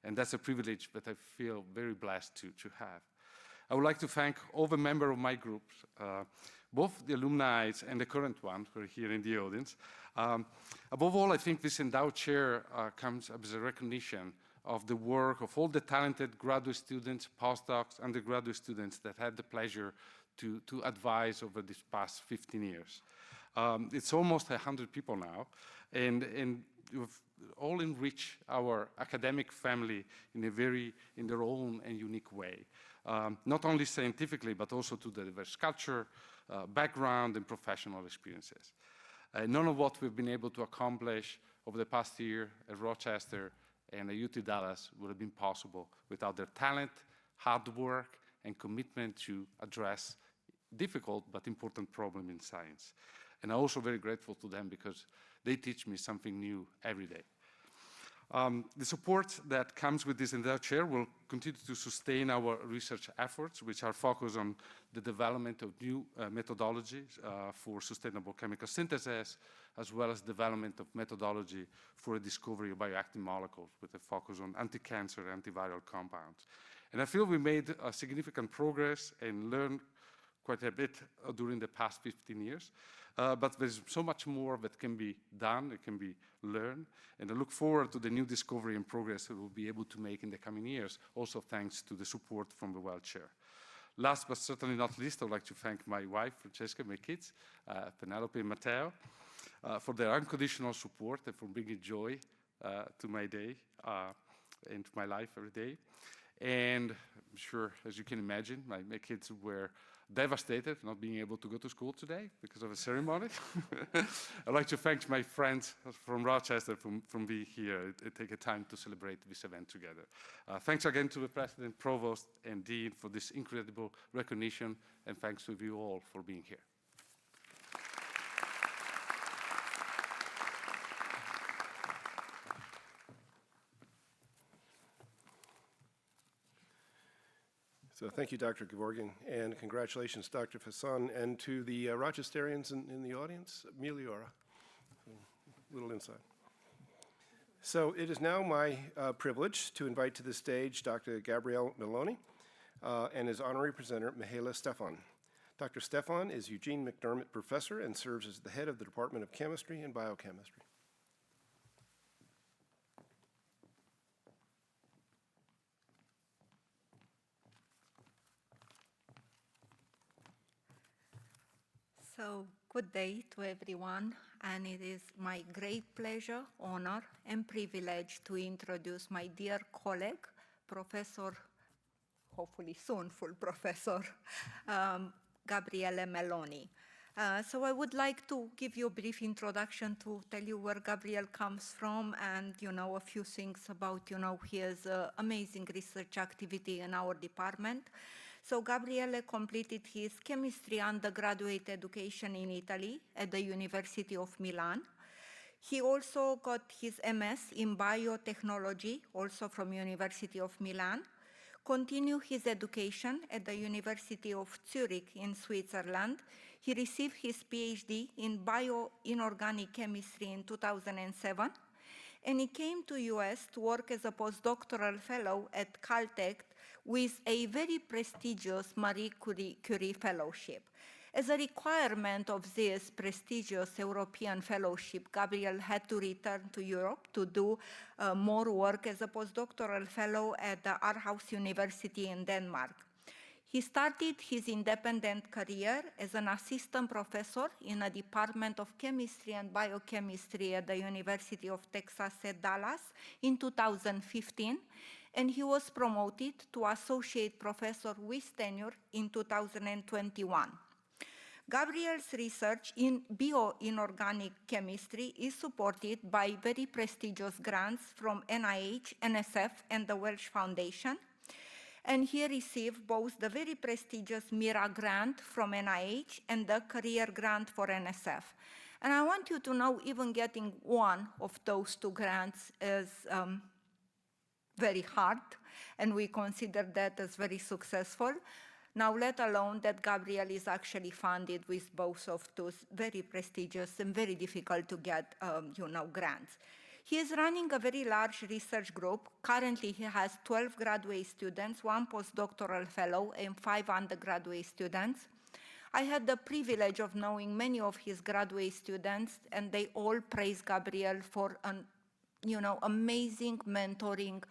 S14: And that's a privilege that I feel very blessed to have. I would like to thank all the members of my group, both the alumni and the current ones who are here in the audience. Above all, I think this endowed chair comes as a recognition of the work of all the talented graduate students, postdocs, undergraduate students that had the pleasure to advise over these past 15 years. It's almost 100 people now, and you've all enriched our academic family in their own and unique way, not only scientifically, but also to the diverse culture, background, and professional experiences. None of what we've been able to accomplish over the past year at Rochester and at UT Dallas would have been possible without their talent, hard work, and commitment to address difficult but important problems in science. And I'm also very grateful to them because they teach me something new every day. The support that comes with this endowed chair will continue to sustain our research efforts, which are focused on the development of new methodologies for sustainable chemical synthesis, as well as development of methodology for the discovery of bioactive molecules with a focus on anti-cancer, antiviral compounds. And I feel we made significant progress and learned quite a bit during the past 15 years. But there's so much more that can be done, it can be learned, and I look forward to the new discovery and progress that we'll be able to make in the coming years, also thanks to the support from the WELL Chair. Last but certainly not least, I'd like to thank my wife, Francesca, my kids, Penelope and Matteo, for their unconditional support and for bringing joy to my day and to my life every day. And I'm sure, as you can imagine, my kids were devastated not being able to go to school today because of a ceremony. I'd like to thank my friends from Rochester from being here and take a time to celebrate this event together. Thanks again to the President, Provost, and Dean for this incredible recognition, and thanks to you all for being here.
S1: So thank you, Dr. Gevorgyan, and congratulations, Dr. Fasson, and to the Rochesterians in the audience, Meliora, a little inside. So it is now my privilege to invite to the stage Dr. Gabrielle Maloney and his honorary presenter, Mihaela Stefan. Dr. Stefan is Eugene McDermott Professor and serves as the head of the Department of Chemistry and Biochemistry.
S15: So, good day to everyone, and it is my great pleasure, honor, and privilege to introduce my dear colleague, Professor, hopefully soon full Professor, Gabriele Meloni. So I would like to give you a brief introduction to tell you where Gabriel comes from and, a few things about, his amazing research activity in our department. So Gabriele completed his chemistry undergraduate education in Italy at the University of Milan. He also got his MS in biotechnology, also from University of Milan. Continued his education at the University of Zurich in Switzerland. He received his PhD in bioinorganic chemistry in 2007, and he came to US to work as a postdoctoral fellow at Caltech with a very prestigious Marie Curie Fellowship. As a requirement of this prestigious European fellowship, Gabriel had to return to Europe to do more work as a postdoctoral fellow at the Aarhus University in Denmark. He started his independent career as an assistant professor in a department of chemistry and biochemistry at the University of Texas at Dallas in 2015, and he was promoted to associate professor with tenure in 2021. Gabriel's research in bioinorganic chemistry is supported by very prestigious grants from NIH, NSF, and the Welsh Foundation. And he received both the very prestigious MIRA grant from NIH and the career grant for NSF. And I want you to know even getting one of those two grants is very hard, and we consider that as very successful. Now, let alone that Gabriel is actually funded with both of those very prestigious and very difficult to get, grants. He is running a very large research group. Currently, he has 12 graduate students, 1 postdoctoral fellow, and 5 undergraduate students. I had the privilege of knowing many of his graduate students, and they all praise Gabriel for an, amazing mentoring,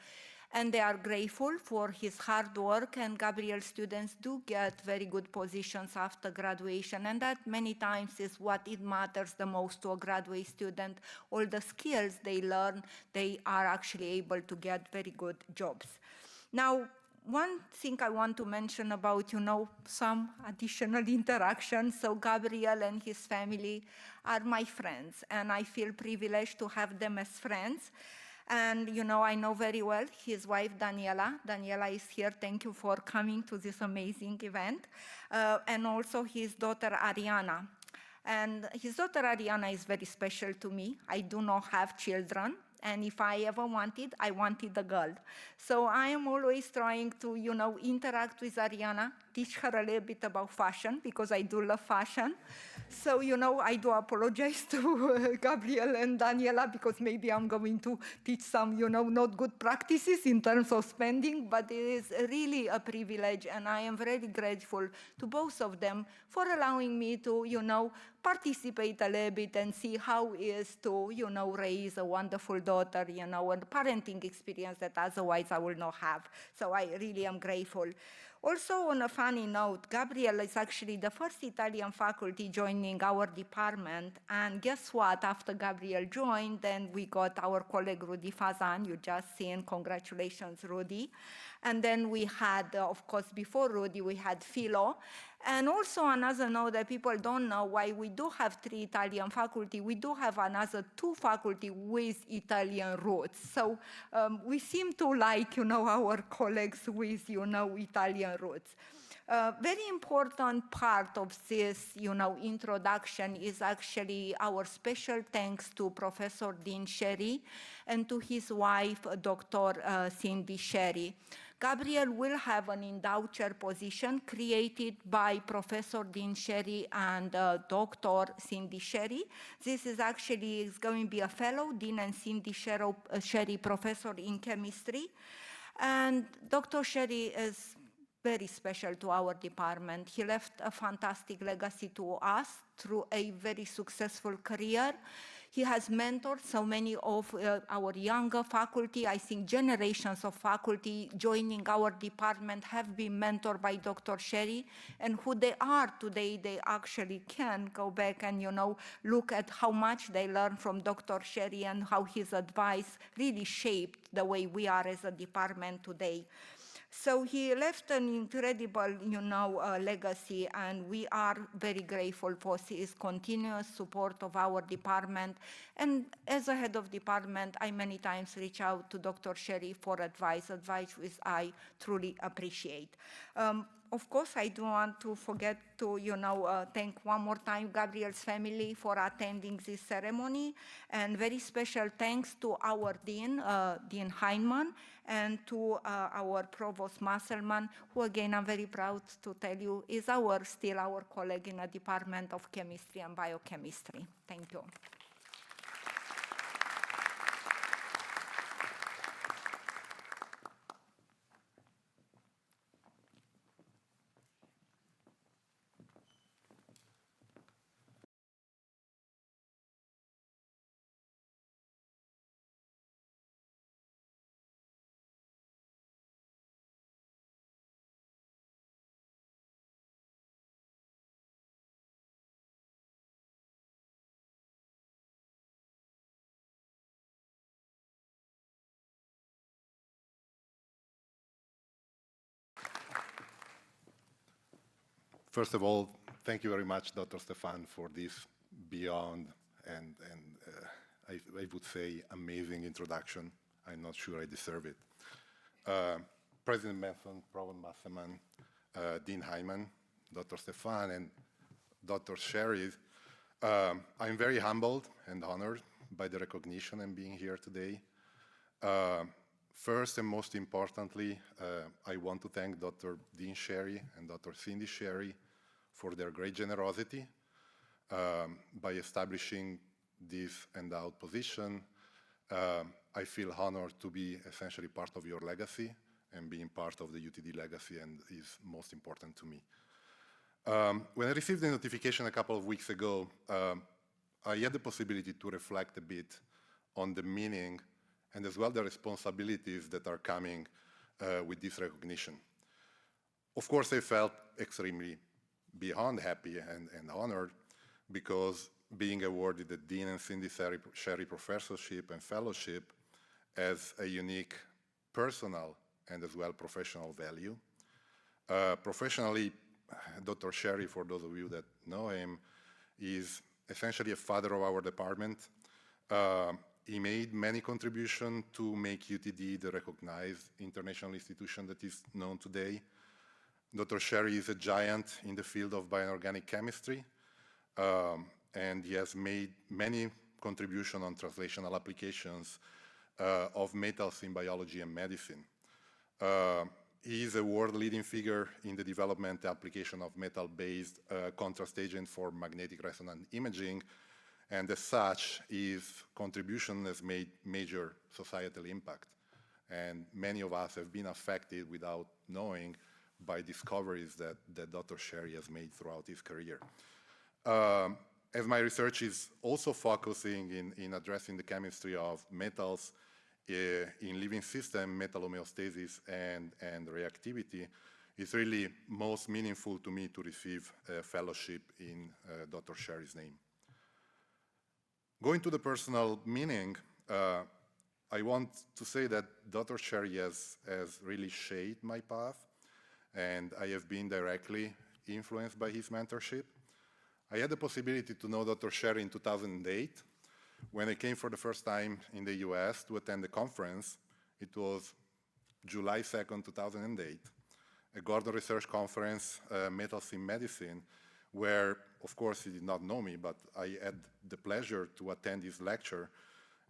S15: and they are grateful for his hard work, and Gabriel students do get very good positions after graduation, and that many times is what it matters the most to a graduate student. All the skills they learn, they are actually able to get very good jobs. Now, one thing I want to mention about, some additional interactions. So Gabriel and his family are my friends, and I feel privileged to have them as friends. And, I know very well his wife, Daniela. Daniela is here. Thank you for coming to this amazing event. And also his daughter, Ariana. And his daughter, Ariana, is very special to me. I do not have children. And if I ever wanted, I wanted a girl. So I am always trying to, interact with Ariana, teach her a little bit about fashion, because I do love fashion. So, I do apologize to Gabriel and Daniela, because maybe I'm going to teach some, not good practices in terms of spending, but it is really a privilege, and I am very grateful to both of them for allowing me to, participate a little bit and see how it is to, raise a wonderful daughter, and parenting experience that otherwise I will not have. So I really am grateful. Also, on a funny note, Gabriel is actually the first Italian faculty joining our department. And guess what? After Gabriel joined, then we got our colleague Rudy Fazan. You just seen. Congratulations, Rudy. And then we had, of course, before Rudy, we had Philo. And also another note that people don't know, why we do have 3 Italian faculty, we do have another 2 faculty with Italian roots. So we seem to like, our colleagues with, Italian roots. Very important part of this, introduction is actually our special thanks to Professor Dean Sherry and to his wife, Dr. Cindy Sherry. Gabriel will have an endowed chair position created by Professor Dean Sherry and Dr. Cindy Sherry. This is actually going to be a fellow, Dean and Cindy Sherry Professor in Chemistry. And Dr. Sherry is very special to our department. He left a fantastic legacy to us through a very successful career. He has mentored so many of our younger faculty. I think generations of faculty joining our department have been mentored by Dr. Sherry, and who they are today, they actually can go back and, look at how much they learned from Dr. Sherry and how his advice really shaped the way we are as a department today. So he left an incredible, legacy, and we are very grateful for his continuous support of our department. And as a head of department, I many times reach out to Dr. Sherry for advice which I truly appreciate. Of course, I don't want to forget to, thank one more time Gabriel's family for attending this ceremony, and very special thanks to our Dean, Dean Heinemann, and to our Provost Musselman, who again, I'm very proud to tell you, is still our colleague in the Department of Chemistry and Biochemistry. Thank you.
S16: First of all, thank you very much, Dr. Stefan, for this beyond and I would say amazing introduction. I'm not sure I deserve it. President Benson, Provost Musselman, Dean Hyman, Dr. Stefan, and Dr. Sherry, I'm very humbled and honored by the recognition and being here today. First and most importantly, I want to thank Dr. Dean Sherry and Dr. Cindy Sherry for their great generosity by establishing this endowed position. I feel honored to be essentially part of your legacy, and being part of the UTD legacy and is most important to me. When I received the notification a couple of weeks ago, I had the possibility to reflect a bit on the meaning and as well the responsibilities that are coming with this recognition. Of course, I felt extremely beyond happy and honored because being awarded the Dean and Cindy Sherry Professorship and Fellowship has a unique personal and as well professional value. Professionally, Dr. Sherry, for those of you that know him, is essentially a father of our department. He made many contributions to make UTD the recognized international institution that is known today. Dr. Sherry is a giant in the field of bioinorganic chemistry, and he has made many contributions on translational applications of metals in biology and medicine. He is a world-leading figure in the development and application of metal-based contrast agents for magnetic resonance imaging, and as such, his contribution has made major societal impact. And many of us have been affected without knowing by discoveries that Dr. Sherry has made throughout his career. As my research is also focusing in addressing the chemistry of metals in living system, metal homeostasis and reactivity, it's really most meaningful to me to receive a fellowship in Dr. Sherry's name. Going to the personal meaning, I want to say that Dr. Sherry has really shaped my path, and I have been directly influenced by his mentorship. I had the possibility to know Dr. Sherry in 2008, when I came for the first time in the US to attend the conference. It was July 2nd, 2008, a Gordon Research Conference, Metals in Medicine, where, of course, he did not know me, but I had the pleasure to attend his lecture.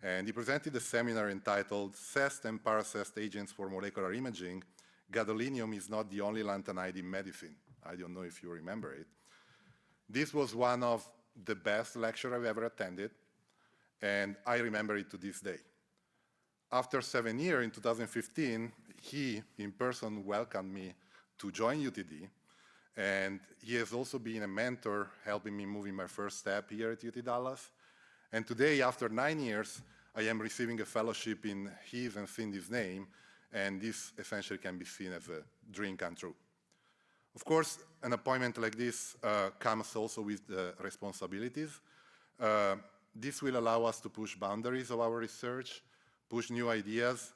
S16: And he presented a seminar entitled CEST and Paracest Agents for Molecular Imaging. Gadolinium is not the only lanthanide in medicine. I don't know if you remember it. This was one of the best lectures I've ever attended, and I remember it to this day. After 7 years, in 2015, he, in person, welcomed me to join UTD, and he has also been a mentor, helping me move in my first step here at UT Dallas. And today, after 9 years, I am receiving a fellowship in his and Cindy's name, and this essentially can be seen as a dream come true. Of course, an appointment like this comes also with responsibilities. This will allow us to push boundaries of our research, push new ideas,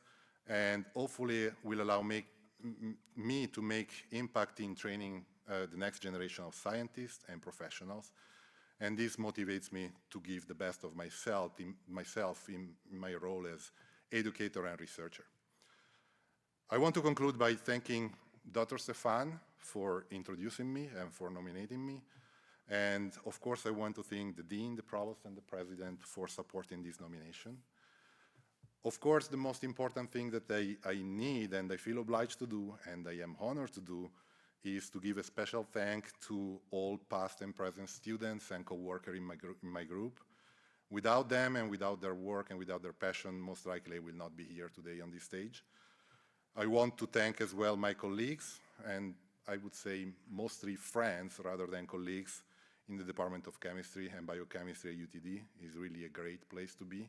S16: and hopefully will allow me to make impact in training the next generation of scientists and professionals. And this motivates me to give the best of myself in my role as educator and researcher. I want to conclude by thanking Dr. Stefan for introducing me and for nominating me. And of course, I want to thank the Dean, the Provost, and the President for supporting this nomination. Of course, the most important thing that I need and I feel obliged to do, and I am honored to do, is to give a special thanks to all past and present students and co-workers in my group. Without them and without their work and without their passion, most likely I will not be here today on this stage. I want to thank as well my colleagues, and I would say mostly friends rather than colleagues in the Department of Chemistry and Biochemistry at UTD. It's really a great place to be.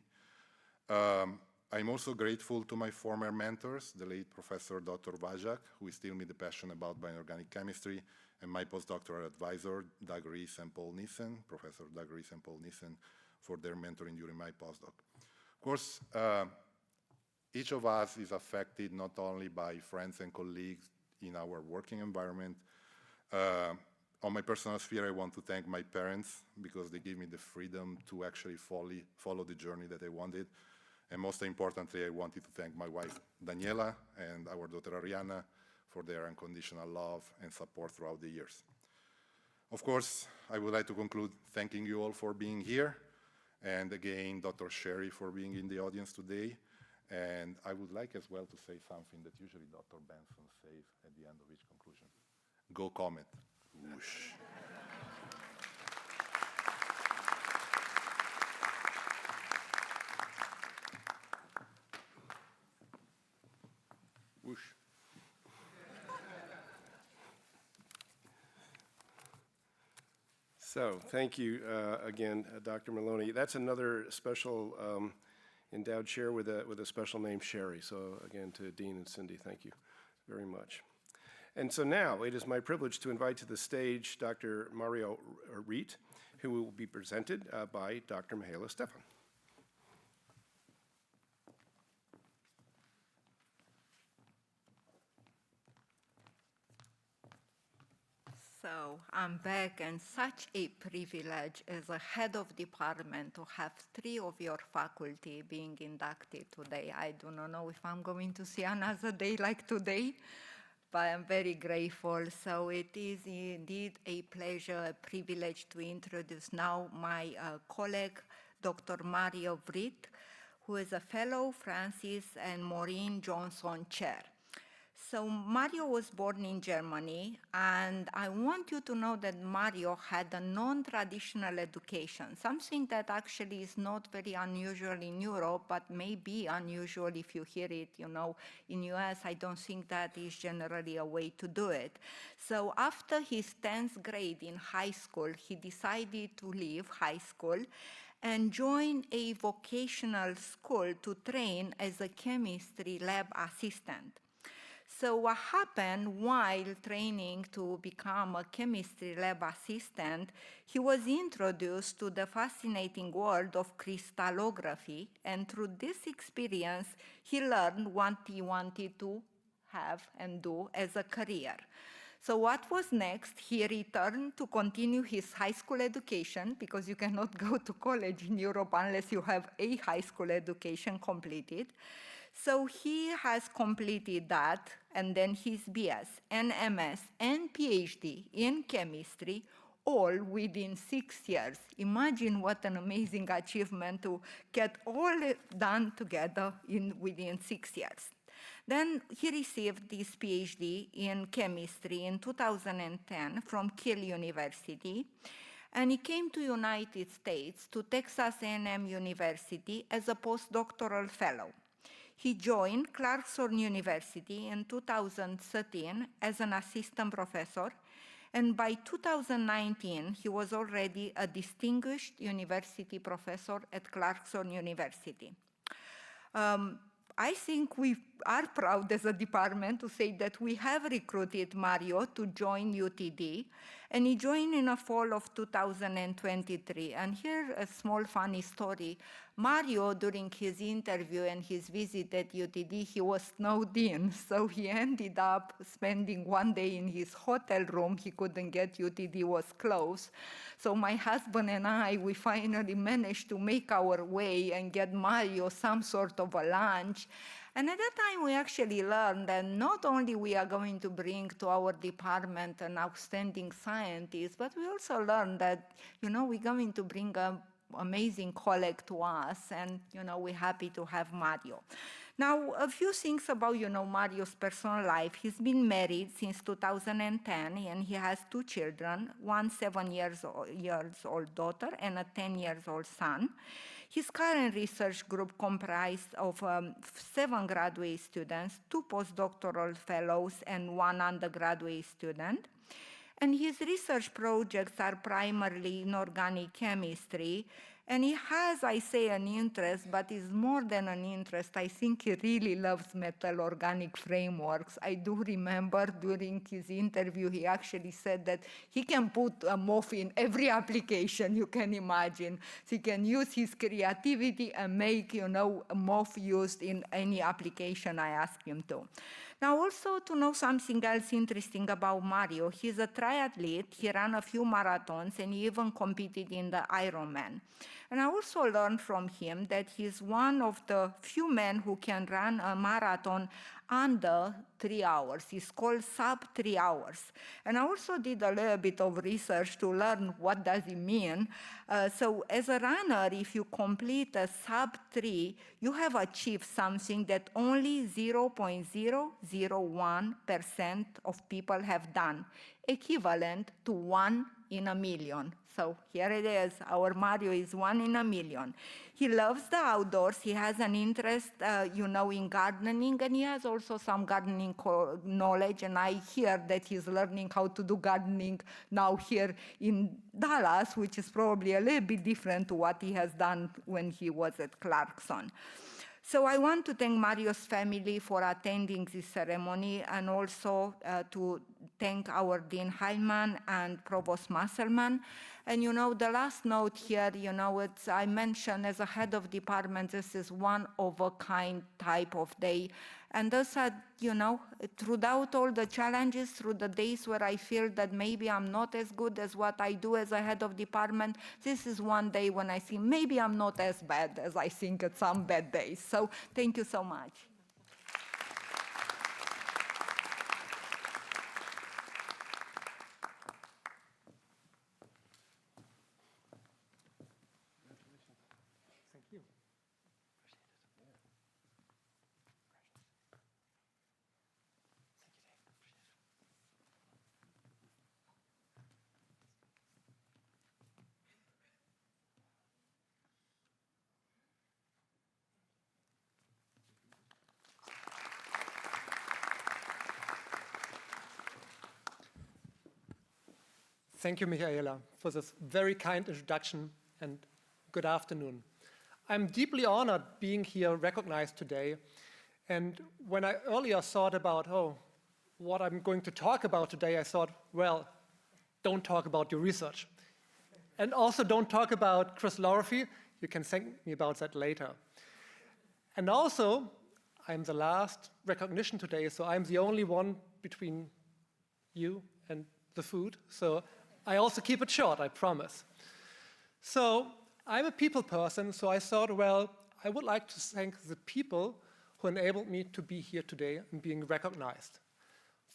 S16: I'm also grateful to my former mentors, the late Professor Dr. Vajak, who instilled me the passion about bioorganic chemistry, and my postdoctoral advisor, Doug Rees and Paul Nissen, Professor Doug Rees and Paul Nissen, for their mentoring during my postdoc. Of course, each of us is affected not only by friends and colleagues in our working environment. On my personal sphere, I want to thank my parents because they gave me the freedom to actually follow the journey that I wanted. And most importantly, I wanted to thank my wife, Daniela, and our daughter, Ariana, for their unconditional love and support throughout the years. Of course, I would like to conclude thanking you all for being here, and again, Dr. Sherry for being in the audience today. And I would like as well to say something that usually Dr. Benson says at the end of each conclusion. Go Comet. Whoosh. Whoosh.
S1: So thank you again, Dr. Maloney. That's another special endowed chair with a special name, Sherry. So again, to Dean and Cindy, thank you very much. And so now it is my privilege to invite to the stage Dr. Mario Reet, who will be presented by Dr. Mihaela Stefan.
S15: So I'm back, and such a privilege as a head of department to have 3 of your faculty being inducted today. I do not know if I'm going to see another day like today, but I'm very grateful. So it is indeed a pleasure, a privilege to introduce now my colleague, Dr. Mario Reet, who is a fellow Francis and Maureen Johnson Chair. So Mario was born in Germany, and I want you to know that Mario had a non-traditional education, something that actually is not very unusual in Europe, but may be unusual if you hear it, you know. In US, I don't think that is generally a way to do it. So after his 10th grade in high school, he decided to leave high school and join a vocational school to train as a chemistry lab assistant. So what happened while training to become a chemistry lab assistant, he was introduced to the fascinating world of crystallography, and through this experience, he learned what he wanted to have and do as a career. So what was next? He returned to continue his high school education, because you cannot go to college in Europe unless you have a high school education completed. So he has completed that, and then his BS and MS and PhD in chemistry, all within 6 years. Imagine what an amazing achievement to get all done together within 6 years. Then he received his PhD in chemistry in 2010 from Kiel University, and he came to United States to Texas A&M University as a postdoctoral fellow. He joined Clarkson University in 2013 as an assistant professor, And by 2019, he was already a distinguished university professor at Clarkson University. I think we are proud as a department to say that we have recruited Mario to join UTD, and he joined in the fall of 2023. And here, a small funny story. Mario, during his interview and his visit at UTD, he was snowed in, so he ended up spending one day in his hotel room. He couldn't get, UTD was closed. So my husband and I, we finally managed to make our way and get Mario some sort of a lunch. And at that time, we actually learned that not only we are going to bring to our department an outstanding scientist, but we also learned that, we're going to bring an amazing colleague to us, and, we're happy to have Mario. Now, a few things about, Mario's personal life. He's been married since 2010, and he has 2 children, one 7 years old daughter and a 10-year-old son. His current research group comprised of 7 graduate students, 2 postdoctoral fellows, and 1 undergraduate student. And his research projects are primarily in organic chemistry. And he has, I say, an interest, but it's more than an interest. I think he really loves metal organic frameworks. I do remember during his interview, he actually said that he can put a MOF in every application you can imagine. So he can use his creativity and make, a MOF used in any application I ask him to. Now, also to know something else interesting about Mario, he's a triathlete. He ran a few marathons, and he even competed in the Ironman. And I also learned from him that he's one of the few men who can run a marathon under 3 hours. It's called sub 3 hours. And I also did a little bit of research to learn what does it mean. So as a runner, if you complete a sub 3, you have achieved something that only 0.001% of people have done, equivalent to 1 in a million. So here it is. Our Mario is 1 in a million. He loves the outdoors. He has an interest, in gardening, and he has also some gardening knowledge. And I hear that he's learning how to do gardening now here in Dallas, which is probably a little bit different to what he has done when he was at Clarkson. So I want to thank Mario's family for attending this ceremony, and also to thank our Dean Heinemann and Provost Musselman. And the last note here, I mentioned as a head of department, this is one of a kind type of day. And those are, throughout all the challenges, through the days where I feel that maybe I'm not as good as what I do as a head of department, this is one day when I think maybe I'm not as bad as I think at some bad days. So thank you so much.
S17: Thank you, Michaela, for this very kind introduction, and good afternoon. I'm deeply honored being here recognized today. And when I earlier thought about, what I'm going to talk about today, I thought, well, don't talk about your research. And also don't talk about Chris Lorify. You can thank me about that later. And also, I'm the last recognition today, so I'm the only one between you and the food. So I also keep it short, I promise. So I'm a people person, so I thought, well, I would like to thank the people who enabled me to be here today and being recognized.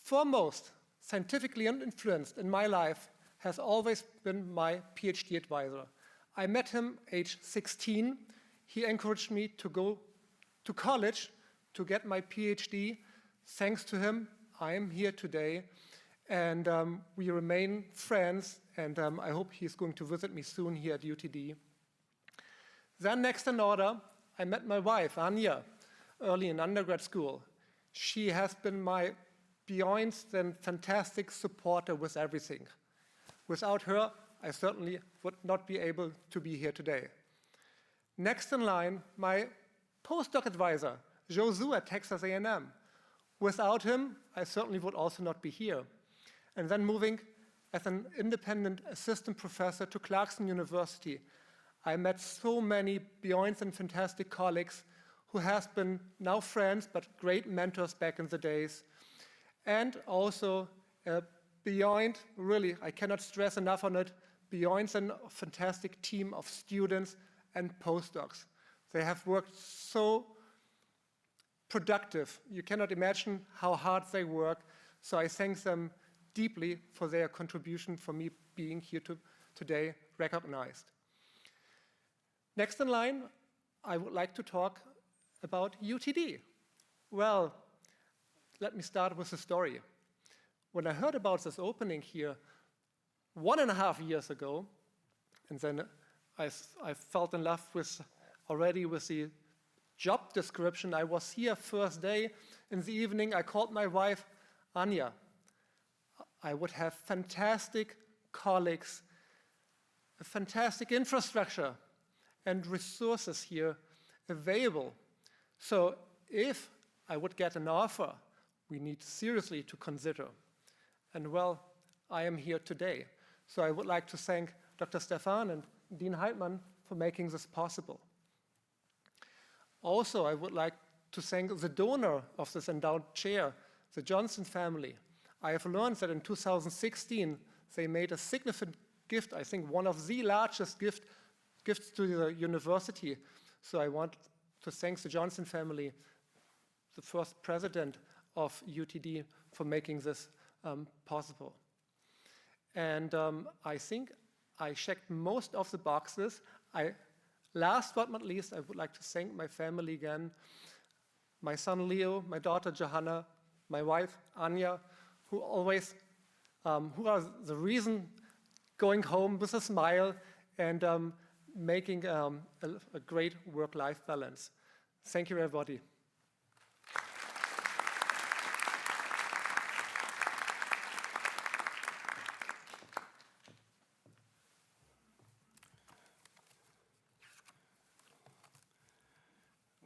S17: Foremost, scientifically influenced in my life has always been my PhD advisor. I met him age 16. He encouraged me to go to college to get my PhD. Thanks to him, I am here today. And we remain friends, and I hope he's going to visit me soon here at UTD. Then next in order, I met my wife, Anja, early in undergrad school. She has been my beyond than fantastic supporter with everything. Without her, I certainly would not be able to be here today. Next in line, my postdoc advisor, Joe Zhu at Texas A&M. Without him, I certainly would also not be here. And then moving as an independent assistant professor to Clarkson University, I met so many beyond and fantastic colleagues who have been now friends, but great mentors back in the days. And also beyond, really, I cannot stress enough on it, beyond a fantastic team of students and postdocs. They have worked so productive. You cannot imagine how hard they work. So I thank them deeply for their contribution for me being here today recognized. Next in line, I would like to talk about UTD. Well, let me start with a story. When I heard about this opening here 1.5 years ago, and then I fell in love already with the job description. I was here first day. In the evening, I called my wife, Anya. I would have fantastic colleagues, a fantastic infrastructure, and resources here available. So if I would get an offer, we need seriously to consider. And well, I am here today. So I would like to thank Dr. Stefan and Dean Heitman for making this possible. Also, I would like to thank the donor of this endowed chair, the Johnson family. I have learned that in 2016, they made a significant gift, I think one of the largest gifts to the university. So I want to thank the Johnson family, the first president of UTD, for making this possible. And I think I checked most of the boxes. Last but not least, I would like to thank my family again, my son Leo, my daughter Johanna, my wife Anya, who are the reason going home with a smile and making a great work-life balance. Thank you, everybody.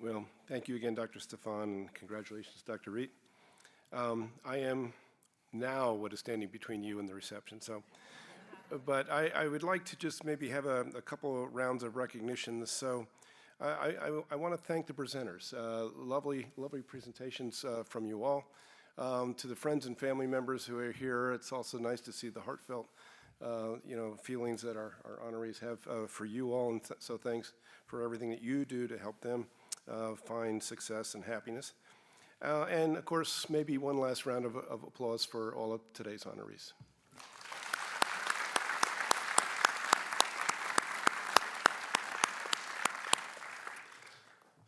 S1: Well, thank you again, Dr. Stefan, and congratulations, Dr. Reed. I am now what is standing between you and the reception. So, but I would like to just maybe have a couple of rounds of recognitions. So I want to thank the presenters. Lovely presentations from you all. To the friends and family members who are here, it's also nice to see the heartfelt feelings that our honorees have for you all. And so thanks for everything that you do to help them find success and happiness. And of course, maybe one last round of applause for all of today's honorees.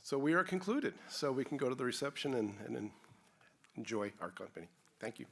S1: So we are concluded. So we can go to the reception and enjoy our company. Thank you.